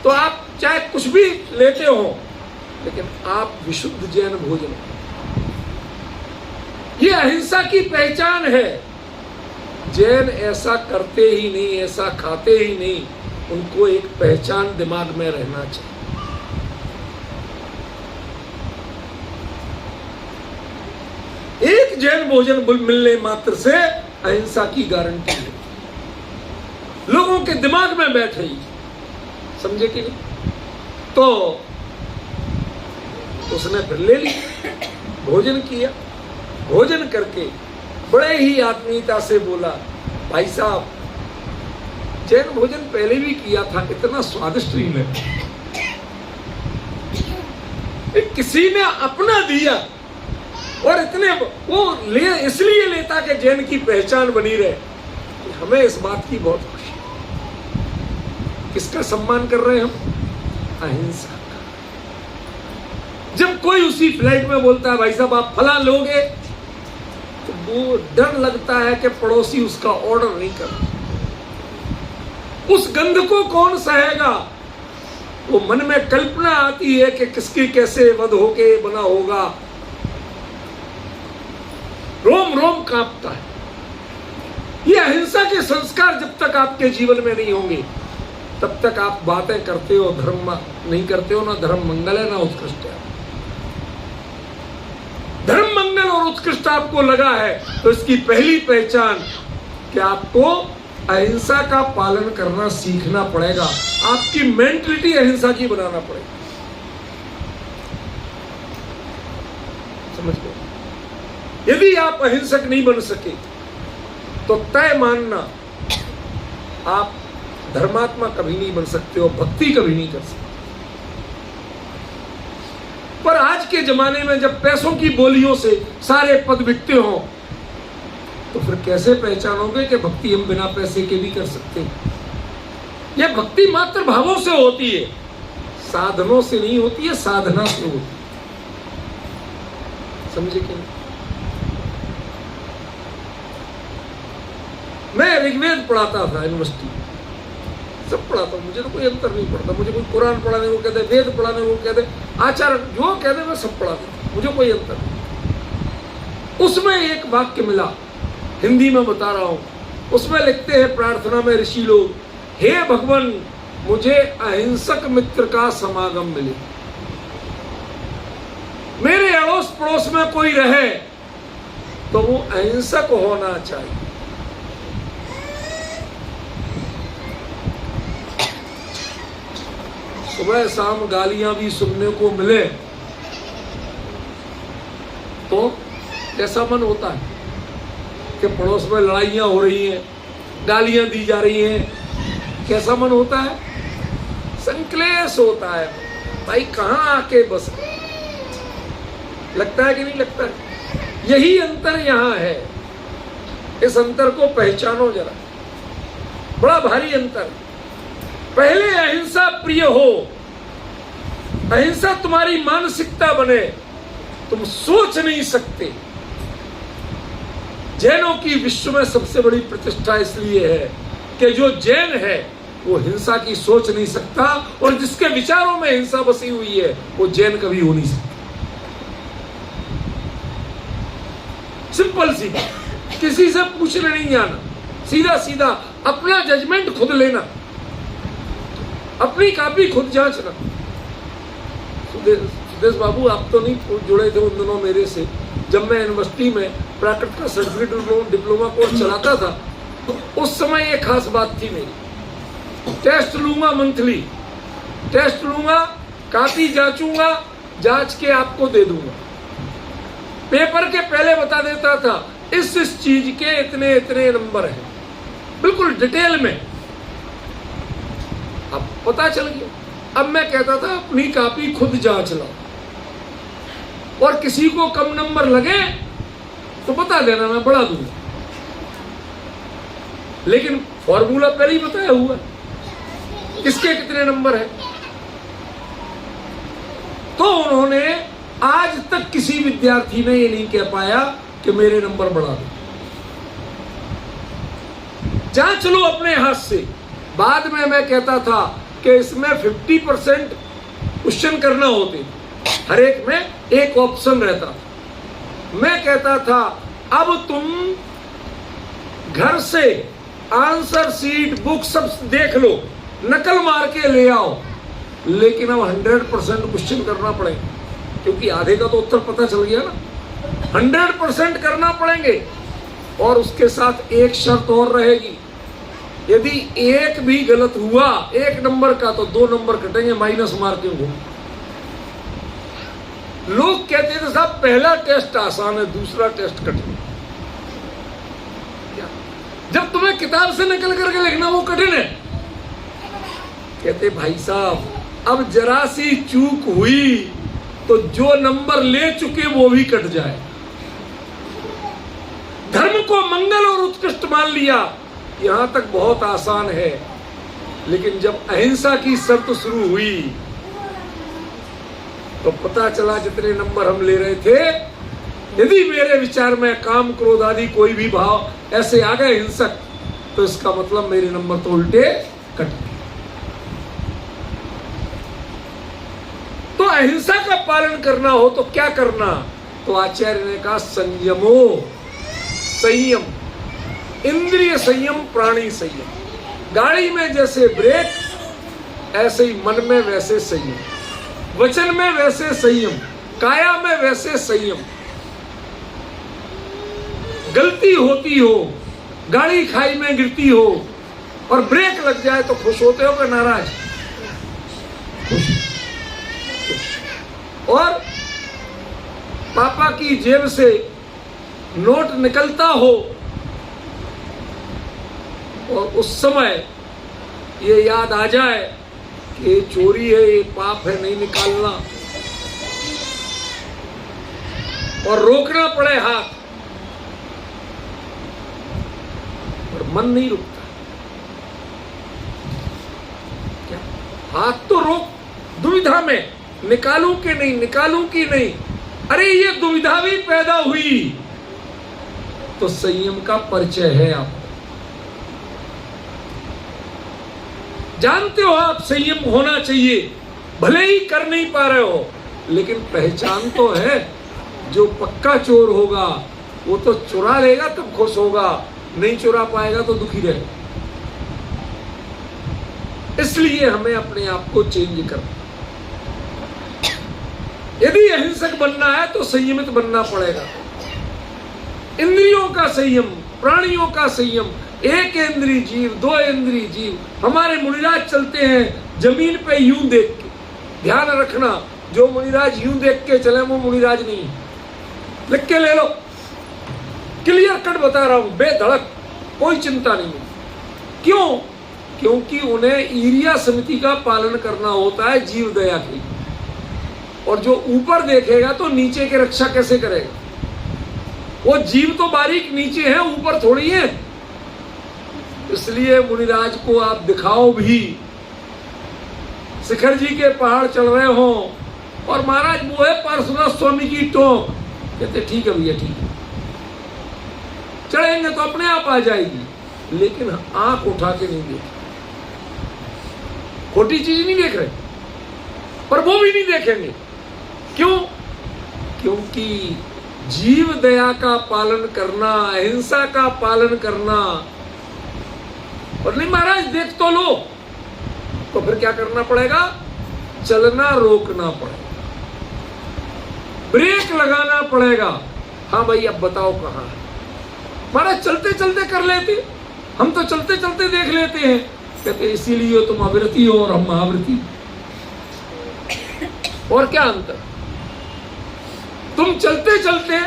तो आप चाहे कुछ भी लेते हो, लेकिन आप विशुद्ध जैन भोजन, ये अहिंसा की पहचान है। जैन ऐसा करते ही नहीं, ऐसा खाते ही नहीं, उनको एक पहचान दिमाग में रहना चाहिए। एक जैन भोजन मिलने मात्र से अहिंसा की गारंटी है, लोगों के दिमाग में बैठ रही, समझे कि नहीं? तो उसने फिर ले ली, भोजन किया, भोजन करके बड़े ही आत्मीयता से बोला भाई साहब जैन भोजन पहले भी किया था, इतना स्वादिष्ट नहीं लगा, किसी ने अपना दिया और इतने वो ले इसलिए लेता कि जैन की पहचान बनी रहे। हमें इस बात की बहुत खुशी। किसका सम्मान कर रहे हैं हम? अहिंसा का। जब कोई उसी फ्लाइट में बोलता है भाई साहब आप फला लोगे, तो वो डर लगता है कि पड़ोसी उसका ऑर्डर नहीं कर, उस गंध को कौन सहेगा? वो मन में कल्पना आती है कि किसकी कैसे वध होके बना होगा, रोम रोम कांपता है। ये अहिंसा के संस्कार जब तक आपके जीवन में नहीं होंगे, तब तक आप बातें करते हो, धर्म नहीं करते हो, ना धर्म मंगल है ना उत्कृष्ट है। धर्म मंगल और उत्कृष्ट आपको लगा है तो इसकी पहली पहचान कि आपको अहिंसा का पालन करना सीखना पड़ेगा, आपकी मेंटलिटी अहिंसा की बनाना पड़ेगा। समझ लो, यदि आप अहिंसक नहीं बन सके तो तय मानना आप धर्मात्मा कभी नहीं बन सकते हो, भक्ति कभी नहीं कर सकते। पर आज के जमाने में जब पैसों की बोलियों से सारे पद बिकते हो, तो फिर कैसे पहचानोगे कि भक्ति हम बिना पैसे के भी कर सकते हैं? यह भक्ति मात्र भावों से होती है, साधनों से नहीं होती है, साधना से होती है। समझे कि नहीं? मैं ऋग्वेद पढ़ाता था यूनिवर्सिटी, सब पढ़ाता हूँ, मुझे तो कोई अंतर नहीं पड़ता। मुझे कोई कुरान पढ़ाने को कहते, वेद पढ़ाने को कहते, आचार्य जो कहते मैं सब पढ़ा देता, मुझे कोई अंतर नहीं। उसमें एक वाक्य मिला, हिंदी में बता रहा हूँ, उसमें लिखते हैं प्रार्थना में ऋषि लोग, हे भगवान मुझे अहिंसक मित्र का समागम मिले। मेरे अड़ोस पड़ोस में कोई रहे तो वो अहिंसक होना चाहिए। सुबह शाम गालियां भी सुनने को मिले तो कैसा मन होता है कि पड़ोस में लड़ाइयां हो रही हैं, गालियां दी जा रही हैं, कैसा मन होता है? संक्लेश होता है भाई, कहां आके बस। लगता है कि नहीं लगता है? यही अंतर यहां है, इस अंतर को पहचानो जरा, बड़ा भारी अंतर। पहले अहिंसा प्रिय हो, अहिंसा तुम्हारी मानसिकता बने, तुम सोच नहीं सकते। जैनों की विश्व में सबसे बड़ी प्रतिष्ठा इसलिए है कि जो जैन है वो हिंसा की सोच नहीं सकता, और जिसके विचारों में हिंसा बसी हुई है वो जैन कभी हो नहीं सकता। सिंपल सी बात, किसी से पूछने नहीं जाना, सीधा सीधा अपना जजमेंट खुद लेना, अपनी कॉपी खुद जांचना। सुदेश बाबू आप तो नहीं जुड़े थे उन दिनों मेरे से, जब मैं यूनिवर्सिटी में प्राकृतिक का सर्टिफिकेट डिप्लोमा कोर्स चलाता था, तो उस समय एक खास बात थी मेरी, टेस्ट लूंगा, मंथली टेस्ट लूंगा, कॉपी जांचूंगा, जांच के आपको दे दूंगा। पेपर के पहले बता देता था इस चीज के इतने इतने नंबर हैं, बिल्कुल डिटेल में। अब पता चल गया। अब मैं कहता था अपनी कॉपी खुद जांच लो, और किसी को कम नंबर लगे तो बता देना, मैं बढ़ा दूंगा, लेकिन फॉर्मूला पहले ही बताया हुआ किसके कितने नंबर है। तो उन्होंने आज तक किसी विद्यार्थी ने ये नहीं कह पाया कि मेरे नंबर बढ़ा दो। जांच लो अपने हाथ से। बाद में मैं कहता था कि इसमें 50% क्वेश्चन करना होते, हर एक में एक ऑप्शन रहता था। मैं कहता था अब तुम घर से आंसर शीट बुक सब देख लो, नकल मार के ले आओ, लेकिन अब 100% क्वेश्चन करना पड़ेगा, क्योंकि आधे का तो उत्तर पता चल गया ना। 100% करना पड़ेंगे, और उसके साथ एक शर्त और रहेगी, यदि एक भी गलत हुआ 1 नंबर का तो 2 नंबर कटेंगे, माइनस मार्किंग हो। लोग कहते थे साहब पहला टेस्ट आसान है, दूसरा टेस्ट कठिन। जब तुम्हें किताब से निकल करके लिखना वो कठिन है। कहते भाई साहब अब जरा सी चूक हुई तो जो नंबर ले चुके वो भी कट जाए। धर्म को मंगल और उत्कृष्ट मान लिया, यहां तक बहुत आसान है, लेकिन जब अहिंसा की शर्त शुरू हुई तो पता चला जितने नंबर हम ले रहे थे, यदि मेरे विचार में काम क्रोध आदि कोई भी भाव ऐसे आ गए हिंसक, तो इसका मतलब मेरे नंबर तो उल्टे कट गए। तो अहिंसा का पालन करना हो तो क्या करना? तो आचार्य ने कहा संयमो, संयम, इंद्रिय संयम, प्राणी संयम। गाड़ी में जैसे ब्रेक, ऐसे ही मन में वैसे संयम, वचन में वैसे संयम, काया में वैसे संयम। गलती होती हो, गाड़ी खाई में गिरती हो और ब्रेक लग जाए तो खुश होते हो कि नाराज? खुश। और पापा की जेब से नोट निकलता हो और उस समय ये याद आ जाए कि ये चोरी है, ये पाप है, नहीं निकालना, और रोकना पड़े हाथ, और मन नहीं रुकता। क्या हाथ तो रोक, दुविधा में, निकालूं कि नहीं, निकालूं कि नहीं। अरे ये दुविधा भी पैदा हुई तो संयम का परिचय है आपको। जानते हो आप संयम होना चाहिए, भले ही कर नहीं पा रहे हो, लेकिन पहचान तो है। जो पक्का चोर होगा वो तो चुरा लेगा तब खुश होगा, नहीं चुरा पाएगा तो दुखी रहेगा। इसलिए हमें अपने आप को चेंज करना। यदि अहिंसक बनना है तो संयमित बनना पड़ेगा। इंद्रियों का संयम, प्राणियों का संयम, एक इंद्रिय जीव, दो इंद्रिय जीव। हमारे मुनिराज चलते हैं जमीन पे यूं देख के। ध्यान रखना, जो मुनिराज यूं देख के चले वो मुनिराज नहीं। लिख के ले लो, क्लियर कट बता रहा हूं, बेधड़क, कोई चिंता नहीं। क्यों? क्योंकि उन्हें ईरिया समिति का पालन करना होता है जीव दया की। और जो ऊपर देखेगा तो नीचे की रक्षा कैसे करेगा? वो जीव तो बारीक नीचे है, ऊपर थोड़ी है। इसलिए मुनिराज को आप दिखाओ भी, शिखर जी के पहाड़ चढ़ रहे हो और महाराज वो है पार्श्वनाथ स्वामी की टोक, कहते ठीक है भैया ठीक है, चढ़ेंगे तो अपने आप आ जाएगी। लेकिन आंख उठा के नहीं देख, खोटी चीज नहीं देख रहे, पर वो भी नहीं देखेंगे। क्यों? क्योंकि जीव दया का पालन करना, अहिंसा का पालन करना, और नहीं महाराज देख तो लो, तो फिर क्या करना पड़ेगा? चलना रोकना पड़ेगा, ब्रेक लगाना पड़ेगा। हाँ भाई अब बताओ कहाँ है? महाराज चलते चलते कर लेते, हम तो चलते चलते देख लेते हैं। कहते इसीलिए तुम अविरती हो और हम महावृति। और क्या अंतर? तुम चलते चलते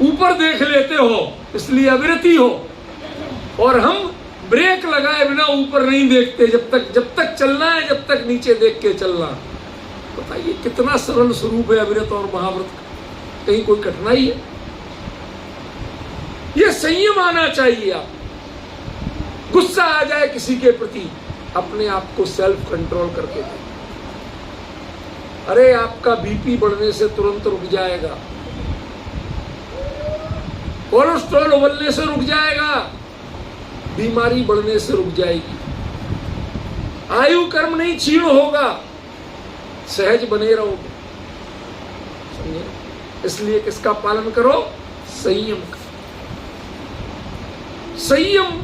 ऊपर देख लेते हो इसलिए अविरती हो, और हम ब्रेक लगाए बिना ऊपर नहीं देखते। जब तक चलना है, जब तक नीचे देख के चलना। बताइए कितना सरल स्वरूप है अविरत और महाव्रत का। कहीं कोई कठिनाई है? यह संयम आना चाहिए। आप गुस्सा आ जाए किसी के प्रति, अपने आप को सेल्फ कंट्रोल करके दें। अरे आपका बीपी बढ़ने से तुरंत रुक जाएगा, कोलेस्ट्रॉल उबलने से रुक जाएगा, बीमारी बढ़ने से रुक जाएगी, आयु कर्म नहीं क्षीण होगा, सहज बने रहोगे। समझे? इसलिए किसका पालन करो? संयम का। संयम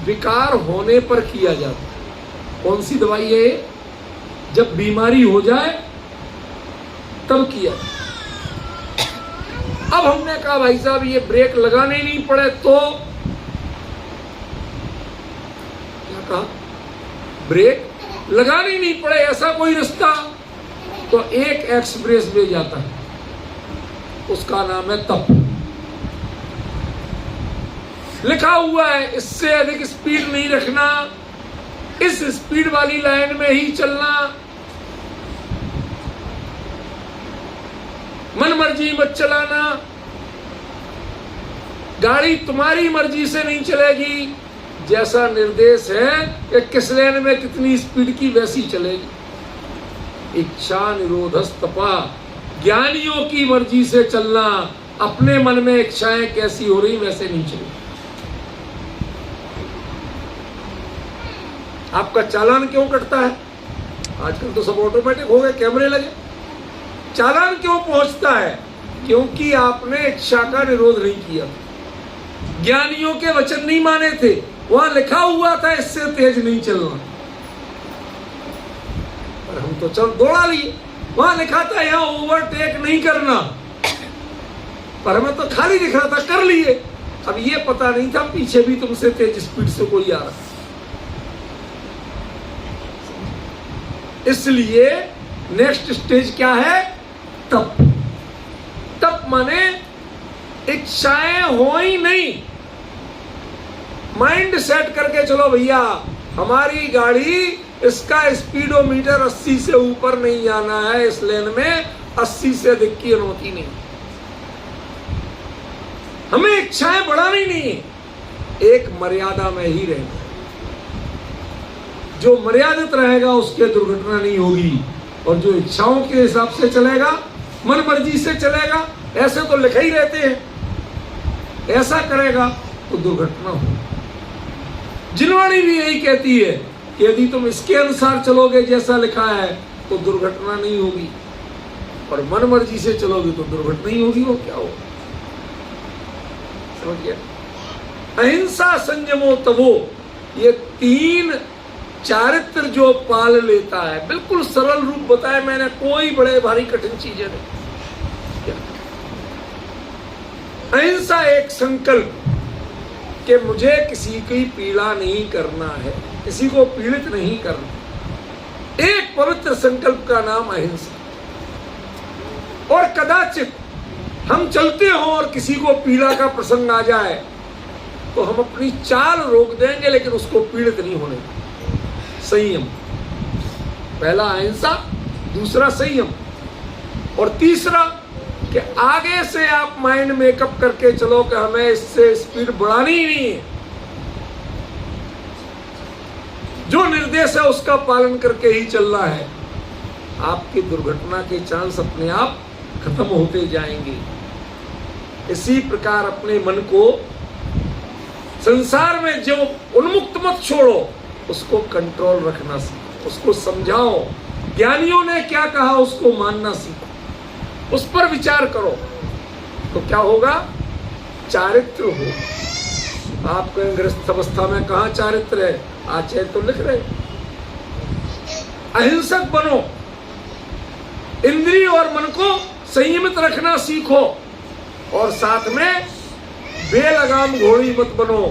विकार होने पर किया जाता है। कौन सी दवाई है? जब बीमारी हो जाए तब किया। अब हमने कहा भाई साहब ये ब्रेक लगाने नहीं पड़े तो क्या कहा? ब्रेक लगाने नहीं पड़े ऐसा कोई रास्ता, तो एक एक्सप्रेस वे जाता है, उसका नाम है तप। लिखा हुआ है इससे अधिक स्पीड नहीं रखना, इस स्पीड वाली लाइन में ही चलना, मन मर्जी मत चलाना, गाड़ी तुम्हारी मर्जी से नहीं चलेगी, जैसा निर्देश है कि किस लेन में कितनी स्पीड की वैसी चलेगी। इच्छा निरोधस्तपा, ज्ञानियों की मर्जी से चलना, अपने मन में इच्छाएं कैसी हो रही वैसे नहीं चलेगी। आपका चालान क्यों कटता है? आजकल तो सब ऑटोमेटिक हो गए, कैमरे लगे। चालान क्यों पहुंचता है? क्योंकि आपने इच्छा का निरोध नहीं किया, ज्ञानियों के वचन नहीं माने थे। वहां लिखा हुआ था इससे तेज नहीं चलना, पर हम तो चल दौड़ा लिए। वहां लिखा था यहां ओवरटेक नहीं करना, पर हमें तो खाली दिख रहा था, कर लिए। अब ये पता नहीं था पीछे भी तुमसे तेज स्पीड से कोई आ रहा। इसलिए नेक्स्ट स्टेज क्या है? तप। तप माने इच्छाएं हो ही नहीं, माइंड सेट करके चलो भैया हमारी गाड़ी इसका स्पीडोमीटर 80 से ऊपर नहीं जाना है, इस लेन में 80 से अधिक की अनुमति नहीं। हमें इच्छाएं बढ़ानी नहीं है, एक मर्यादा में ही रहना। जो मर्यादित रहेगा उसके दुर्घटना नहीं होगी, और जो इच्छाओं के हिसाब से चलेगा, मन मर्जी से चलेगा, ऐसे तो लिखे ही रहते हैं, ऐसा करेगा तो दुर्घटना हो। जिनवाणी भी यही कहती है कि यदि तुम इसके अनुसार चलोगे जैसा लिखा है तो दुर्घटना नहीं होगी, और मन मर्जी से चलोगे तो दुर्घटना ही होगी। वो क्या हो, समझ गया? अहिंसा, संयमो तवो, ये 3 चारित्र जो पाल लेता है, बिल्कुल सरल रूप बताया मैंने, कोई बड़े भारी कठिन चीजें नहीं। अहिंसा एक संकल्प कि मुझे किसी की पीड़ा नहीं करना है, किसी को पीड़ित नहीं करना, एक पवित्र संकल्प का नाम अहिंसा। और कदाचित हम चलते हों और किसी को पीड़ा का प्रसंग आ जाए तो हम अपनी चाल रोक देंगे, लेकिन उसको पीड़ित नहीं होने देंगे। संयम, पहला अहिंसा, दूसरा संयम, और तीसरा कि आगे से आप माइंड मेकअप करके चलो कि हमें इससे स्पीड बढ़ानी ही नहीं है, जो निर्देश है उसका पालन करके ही चलना है। आपकी दुर्घटना के चांस अपने आप खत्म होते जाएंगे। इसी प्रकार अपने मन को संसार में जो उन्मुक्त मत छोड़ो, उसको कंट्रोल रखना सीखो, उसको समझाओ। ज्ञानियों ने क्या कहा उसको मानना सीखो, उस पर विचार करो, तो क्या होगा? चारित्र हो। आप कहें गृहस्थ अवस्था में कहाँ चारित्र है? आचार्य तो लिख रहे, अहिंसक बनो, इंद्रिय और मन को संयमित रखना सीखो, और साथ में बेलगाम घोड़ी मत बनो।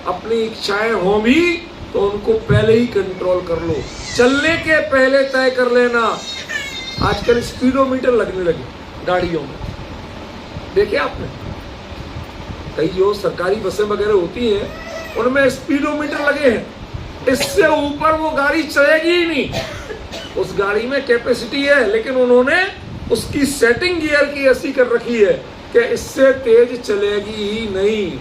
अपनी इच्छाएं हो भी तो उनको पहले ही कंट्रोल कर लो, चलने के पहले तय कर लेना। आजकल स्पीडोमीटर लगने लगे गाड़ियों में, देखिए आपने, कई जो सरकारी बसें वगैरह होती हैं उनमें स्पीडोमीटर लगे हैं, इससे ऊपर वो गाड़ी चलेगी ही नहीं। उस गाड़ी में कैपेसिटी है, लेकिन उन्होंने उसकी सेटिंग गियर की ऐसी कर रखी है कि इससे तेज चलेगी ही नहीं।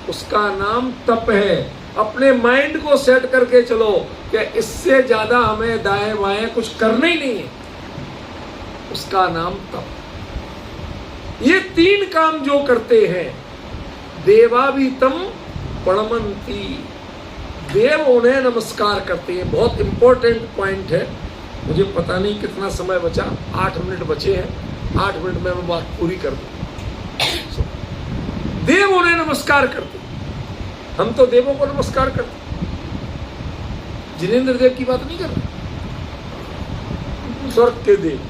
उसका नाम तप है। अपने माइंड को सेट करके चलो कि इससे ज्यादा हमें दाएं बाएं कुछ करना ही नहीं है, उसका नाम तप। ये 3 काम जो करते हैं, देवाभितम प्रणमंती, देव उन्हें नमस्कार करते हैं। बहुत इंपॉर्टेंट पॉइंट है, मुझे पता नहीं कितना समय बचा, 8 मिनट बचे हैं, 8 मिनट में मैं बात पूरी कर दूं। देव उन्हें नमस्कार करते, हम तो देवों को नमस्कार करते। जिनेंद्र देव की बात नहीं कर रहे, स्वर्ग के देव।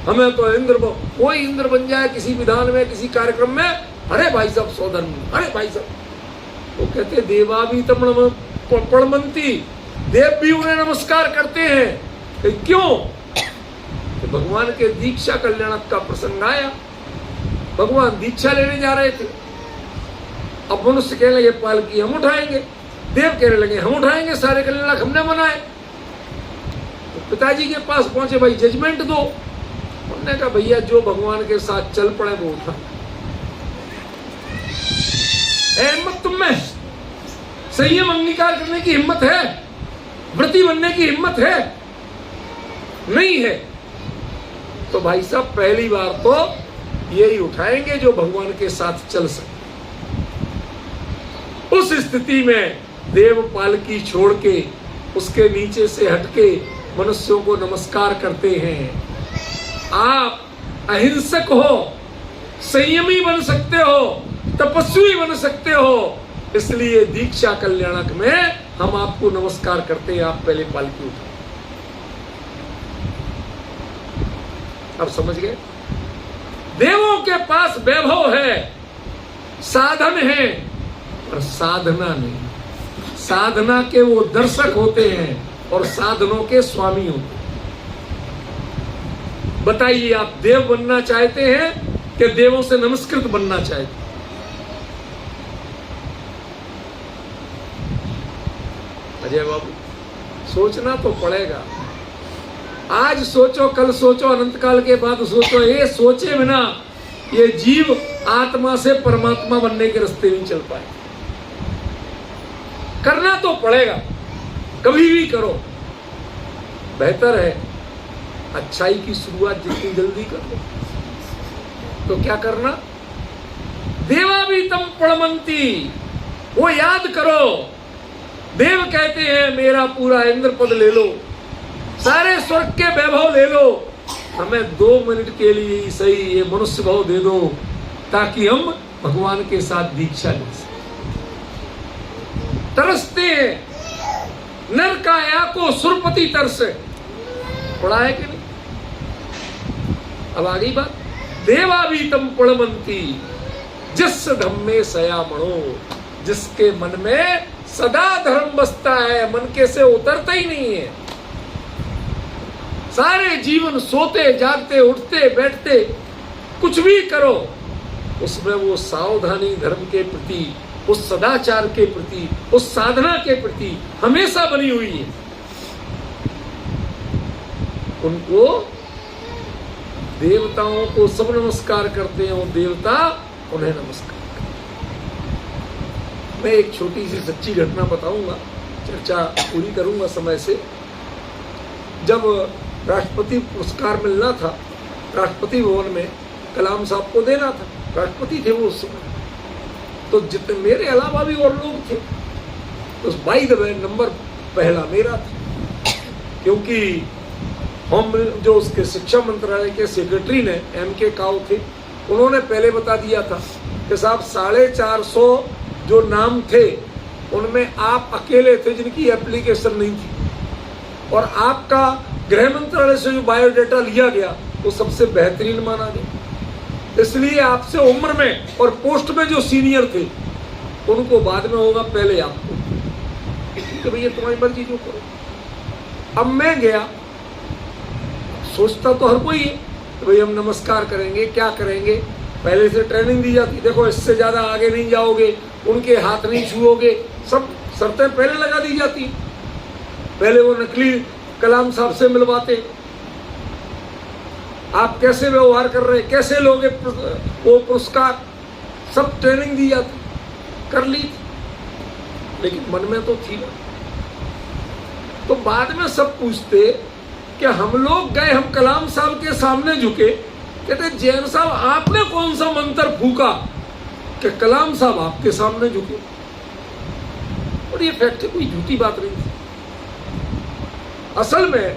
हमें तो इंद्र, कोई इंद्र बन जाए किसी विधान में, किसी कार्यक्रम में, अरे भाई साहब सौधर्म, अरे भाई साहब। वो कहते देवाभितम प्रणमंती, देव भी उन्हें नमस्कार करते हैं। क्यों? तो भगवान के दीक्षा कल्याणक का प्रसंग आया, भगवान दीक्षा लेने जा रहे थे। अब मनुष्य कहने लगे पालकी हम उठाएंगे, देव कहने लगे हम उठाएंगे, सारे कल्याणक हमने मनाए। तो पिताजी के पास पहुंचे, भाई जजमेंट दो। उन्होंने कहा भैया जो भगवान के साथ चल पड़े वो उठा। हिम्मत तुम में, संयम अंगीकार करने की हिम्मत है, व्रती बनने की हिम्मत है? नहीं है तो भाई साहब पहली बार तो यही उठाएंगे जो भगवान के साथ चल सके। उस स्थिति में देव पालकी छोड़ के उसके नीचे से हटके मनुष्यों को नमस्कार करते हैं। आप अहिंसक हो, संयमी बन सकते हो, तपस्वी बन सकते हो, इसलिए दीक्षा कल्याणक में हम आपको नमस्कार करते हैं। आप पहले पालकी उठाओ। अब समझ गए? देवों के पास वैभव है, साधन है, पर साधना नहीं। साधना के वो दर्शक होते हैं और साधनों के स्वामी होते हैं। बताइए, आप देव बनना चाहते हैं कि देवों से नमस्कृत बनना चाहते हैं? अजय बाबू, सोचना तो पड़ेगा। आज सोचो, कल सोचो, अनंत काल के बाद सोचो। ये सोचे बिना ये जीव आत्मा से परमात्मा बनने के रास्ते नहीं चल पाए। करना तो पड़ेगा, कभी भी करो, बेहतर है। अच्छाई की शुरुआत जितनी जल्दी करो। तो क्या करना? देवाभितम प्रणमंती, वो याद करो देव कहते हैं मेरा पूरा इंद्र पद ले लो, सारे स्वर्ग के वैभव ले लो, हमें 2 मिनट के लिए ही सही ये मनुष्य भाव दे दो, ताकि हम भगवान के साथ दीक्षा ले सकें। तरसते हैं, नर काया को सुरपति तरसे, पढ़ा है कि नहीं? अब आ गई बात, देवावीतम पुणमंती जिस धम्मे सयामणो, जिसके मन में सदा धर्म बसता है, मन के से उतरता ही नहीं है, सारे जीवन सोते जागते उठते बैठते कुछ भी करो, उसमें वो सावधानी धर्म के प्रति, उस सदाचार के प्रति, उस साधना के प्रति हमेशा बनी हुई है। उनको देवताओं को सब नमस्कार करते हैं, वो देवता उन्हें नमस्कार करते हैं। मैं एक छोटी सी सच्ची घटना बताऊंगा, चर्चा पूरी करूंगा समय से। जब राष्ट्रपति पुरस्कार मिलना था, राष्ट्रपति भवन में कलाम साहब को देना था, राष्ट्रपति थे वो उस समय, तो जितने मेरे अलावा भी और लोग थे, तो बाय द वे नंबर पहला मेरा था, क्योंकि हम जो उसके शिक्षा मंत्रालय के सेक्रेटरी ने M.K. काउ थे, उन्होंने पहले बता दिया था कि साहब 450 जो नाम थे उनमें आप अकेले थे जिनकी एप्लीकेशन नहीं थी, और आपका गृह मंत्रालय से जो बायोडाटा लिया गया वो सबसे बेहतरीन माना गया, इसलिए आपसे उम्र में और पोस्ट में जो सीनियर थे उनको बाद में होगा, पहले आपको। तो भैया तुम्हारी मर्जी जो करो। अब मैं गया, सोचता तो हर कोई है तो भाई हम नमस्कार करेंगे, क्या करेंगे, पहले से ट्रेनिंग दी जाती, देखो इससे ज्यादा आगे नहीं जाओगे, उनके हाथ नहीं छुओगे, सब शर्तें पहले लगा दी जाती। पहले वो नकली कलाम साहब से मिलवाते, आप कैसे व्यवहार कर रहे, कैसे लोगे वो पुरस्कार, सब ट्रेनिंग दी जाती, कर ली थी, लेकिन मन में तो थी ना। तो बाद में सब पूछते कि हम लोग गए, हम कलाम साहब के सामने झुके, कहते जैन साहब आपने कौन सा मंत्र फूका कि कलाम साहब आपके सामने झुके। और ये फैक्ट है, कोई झूठी बात नहीं थी। असल में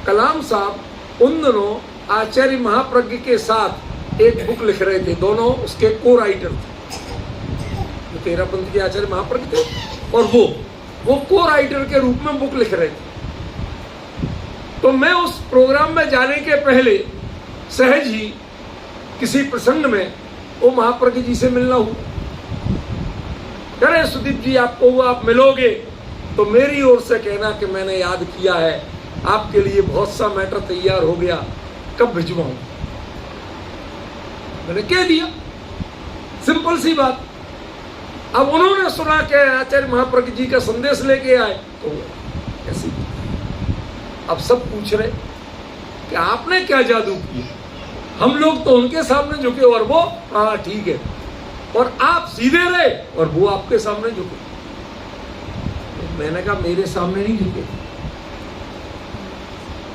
कलाम साहब उन दिनों आचार्य महाप्रज्ञ के साथ एक बुक लिख रहे थे, दोनों उसके को राइटर थे, जो तेरापंथ के आचार्य महाप्रज्ञ थे और वो को राइटर के रूप में बुक लिख रहे थे। तो मैं उस प्रोग्राम में जाने के पहले सहज ही किसी प्रसंग में वो महाप्रज्ञ जी से मिलना हुआ। अरे सुदीप जी आपको हुआ, आप मिलोगे तो मेरी ओर से कहना कि मैंने याद किया है, आपके लिए बहुत सा मैटर तैयार हो गया, कब भिजवाऊं। मैंने कह दिया, सिंपल सी बात। अब उन्होंने सुना कि आचार्य महाप्रज्ञ जी का संदेश लेके आए, तो ऐसी अब सब पूछ रहे कि आपने क्या जादू किया। हम लोग तो उनके सामने झुके और वो हाँ ठीक है, और आप सीधे रहे और वो आपके सामने झुके। तो मैंने कहा मेरे सामने नहीं झुके,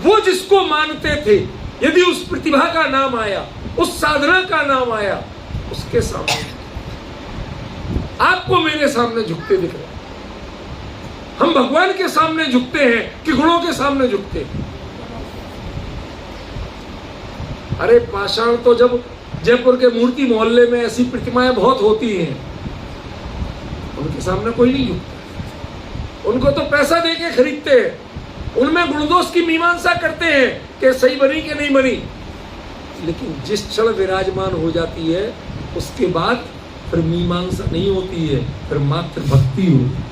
वो जिसको मानते थे, यदि उस प्रतिभा का नाम आया, उस साधना का नाम आया, उसके सामने। आपको मेरे सामने झुकते दिख रहे, हम भगवान के सामने झुकते हैं कि गुणों के सामने झुकते हैं। अरे पाषाण तो जब जयपुर के मूर्ति मोहल्ले में ऐसी प्रतिमाएं बहुत होती हैं, उनके सामने कोई नहीं झुकता, उनको तो पैसा देके खरीदते हैं, उनमें गुणदोष की मीमांसा करते हैं कि सही बनी कि नहीं बनी। लेकिन जिस क्षण विराजमान हो जाती है उसके बाद फिर मीमांसा नहीं होती है, फिर मात्र भक्ति होती है।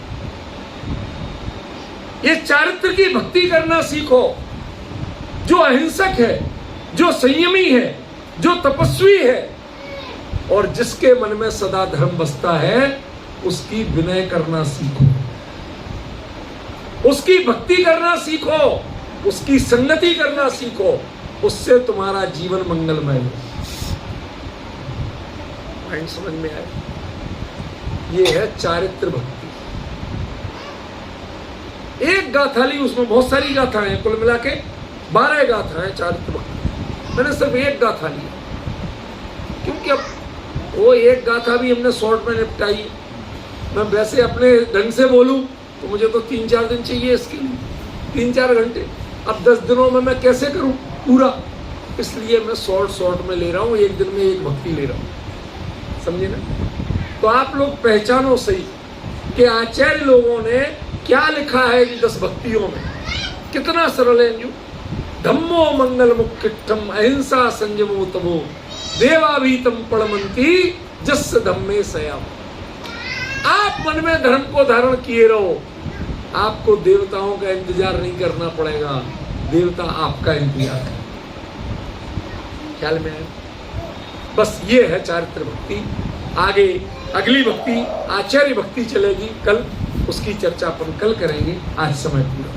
ये चारित्र की भक्ति करना सीखो। जो अहिंसक है, जो संयमी है, जो तपस्वी है और जिसके मन में सदा धर्म बसता है, उसकी विनय करना सीखो, उसकी भक्ति करना सीखो, उसकी संगति करना सीखो, उससे तुम्हारा जीवन मंगलमय हो। पॉइंट समझ में आए? ये है चारित्र भक्ति। एक गाथा ली, उसमें बहुत सारी गाथाएं हैं, कुल मिला के 12 गाथाएं चारित्र भक्ति। मैंने सिर्फ एक गाथा लिया क्योंकि अब वो एक गाथा भी हमने शॉर्ट में निपटाई। मैं वैसे अपने ढंग से बोलूं तो मुझे तो 3-4 दिन चाहिए इसके लिए, 3-4 घंटे। अब 10 दिनों में मैं कैसे करूं पूरा? इसलिए मैं शॉर्ट में ले रहा हूं, एक दिन में एक भक्ति ले रहा हूं, समझे ना? तो आप लोग पहचानो सही कि आचार्य लोगों ने क्या लिखा है इन 10 भक्तियों में। कितना सरल है जो, धम्मो मंगल मुक्किट्ठम अहिंसा संयमो तमो देवाभीतम पड़मंती जस धम्मे सयाम। आप मन में धर्म को धारण किए रहो, आपको देवताओं का इंतजार नहीं करना पड़ेगा, देवता आपका इंतजार करें। ख्याल में है? बस ये है चारित्र भक्ति। आगे अगली भक्ति आचार्य भक्ति चलेगी कल, उसकी चर्चा अपन कल करेंगे। आज समय पूरा।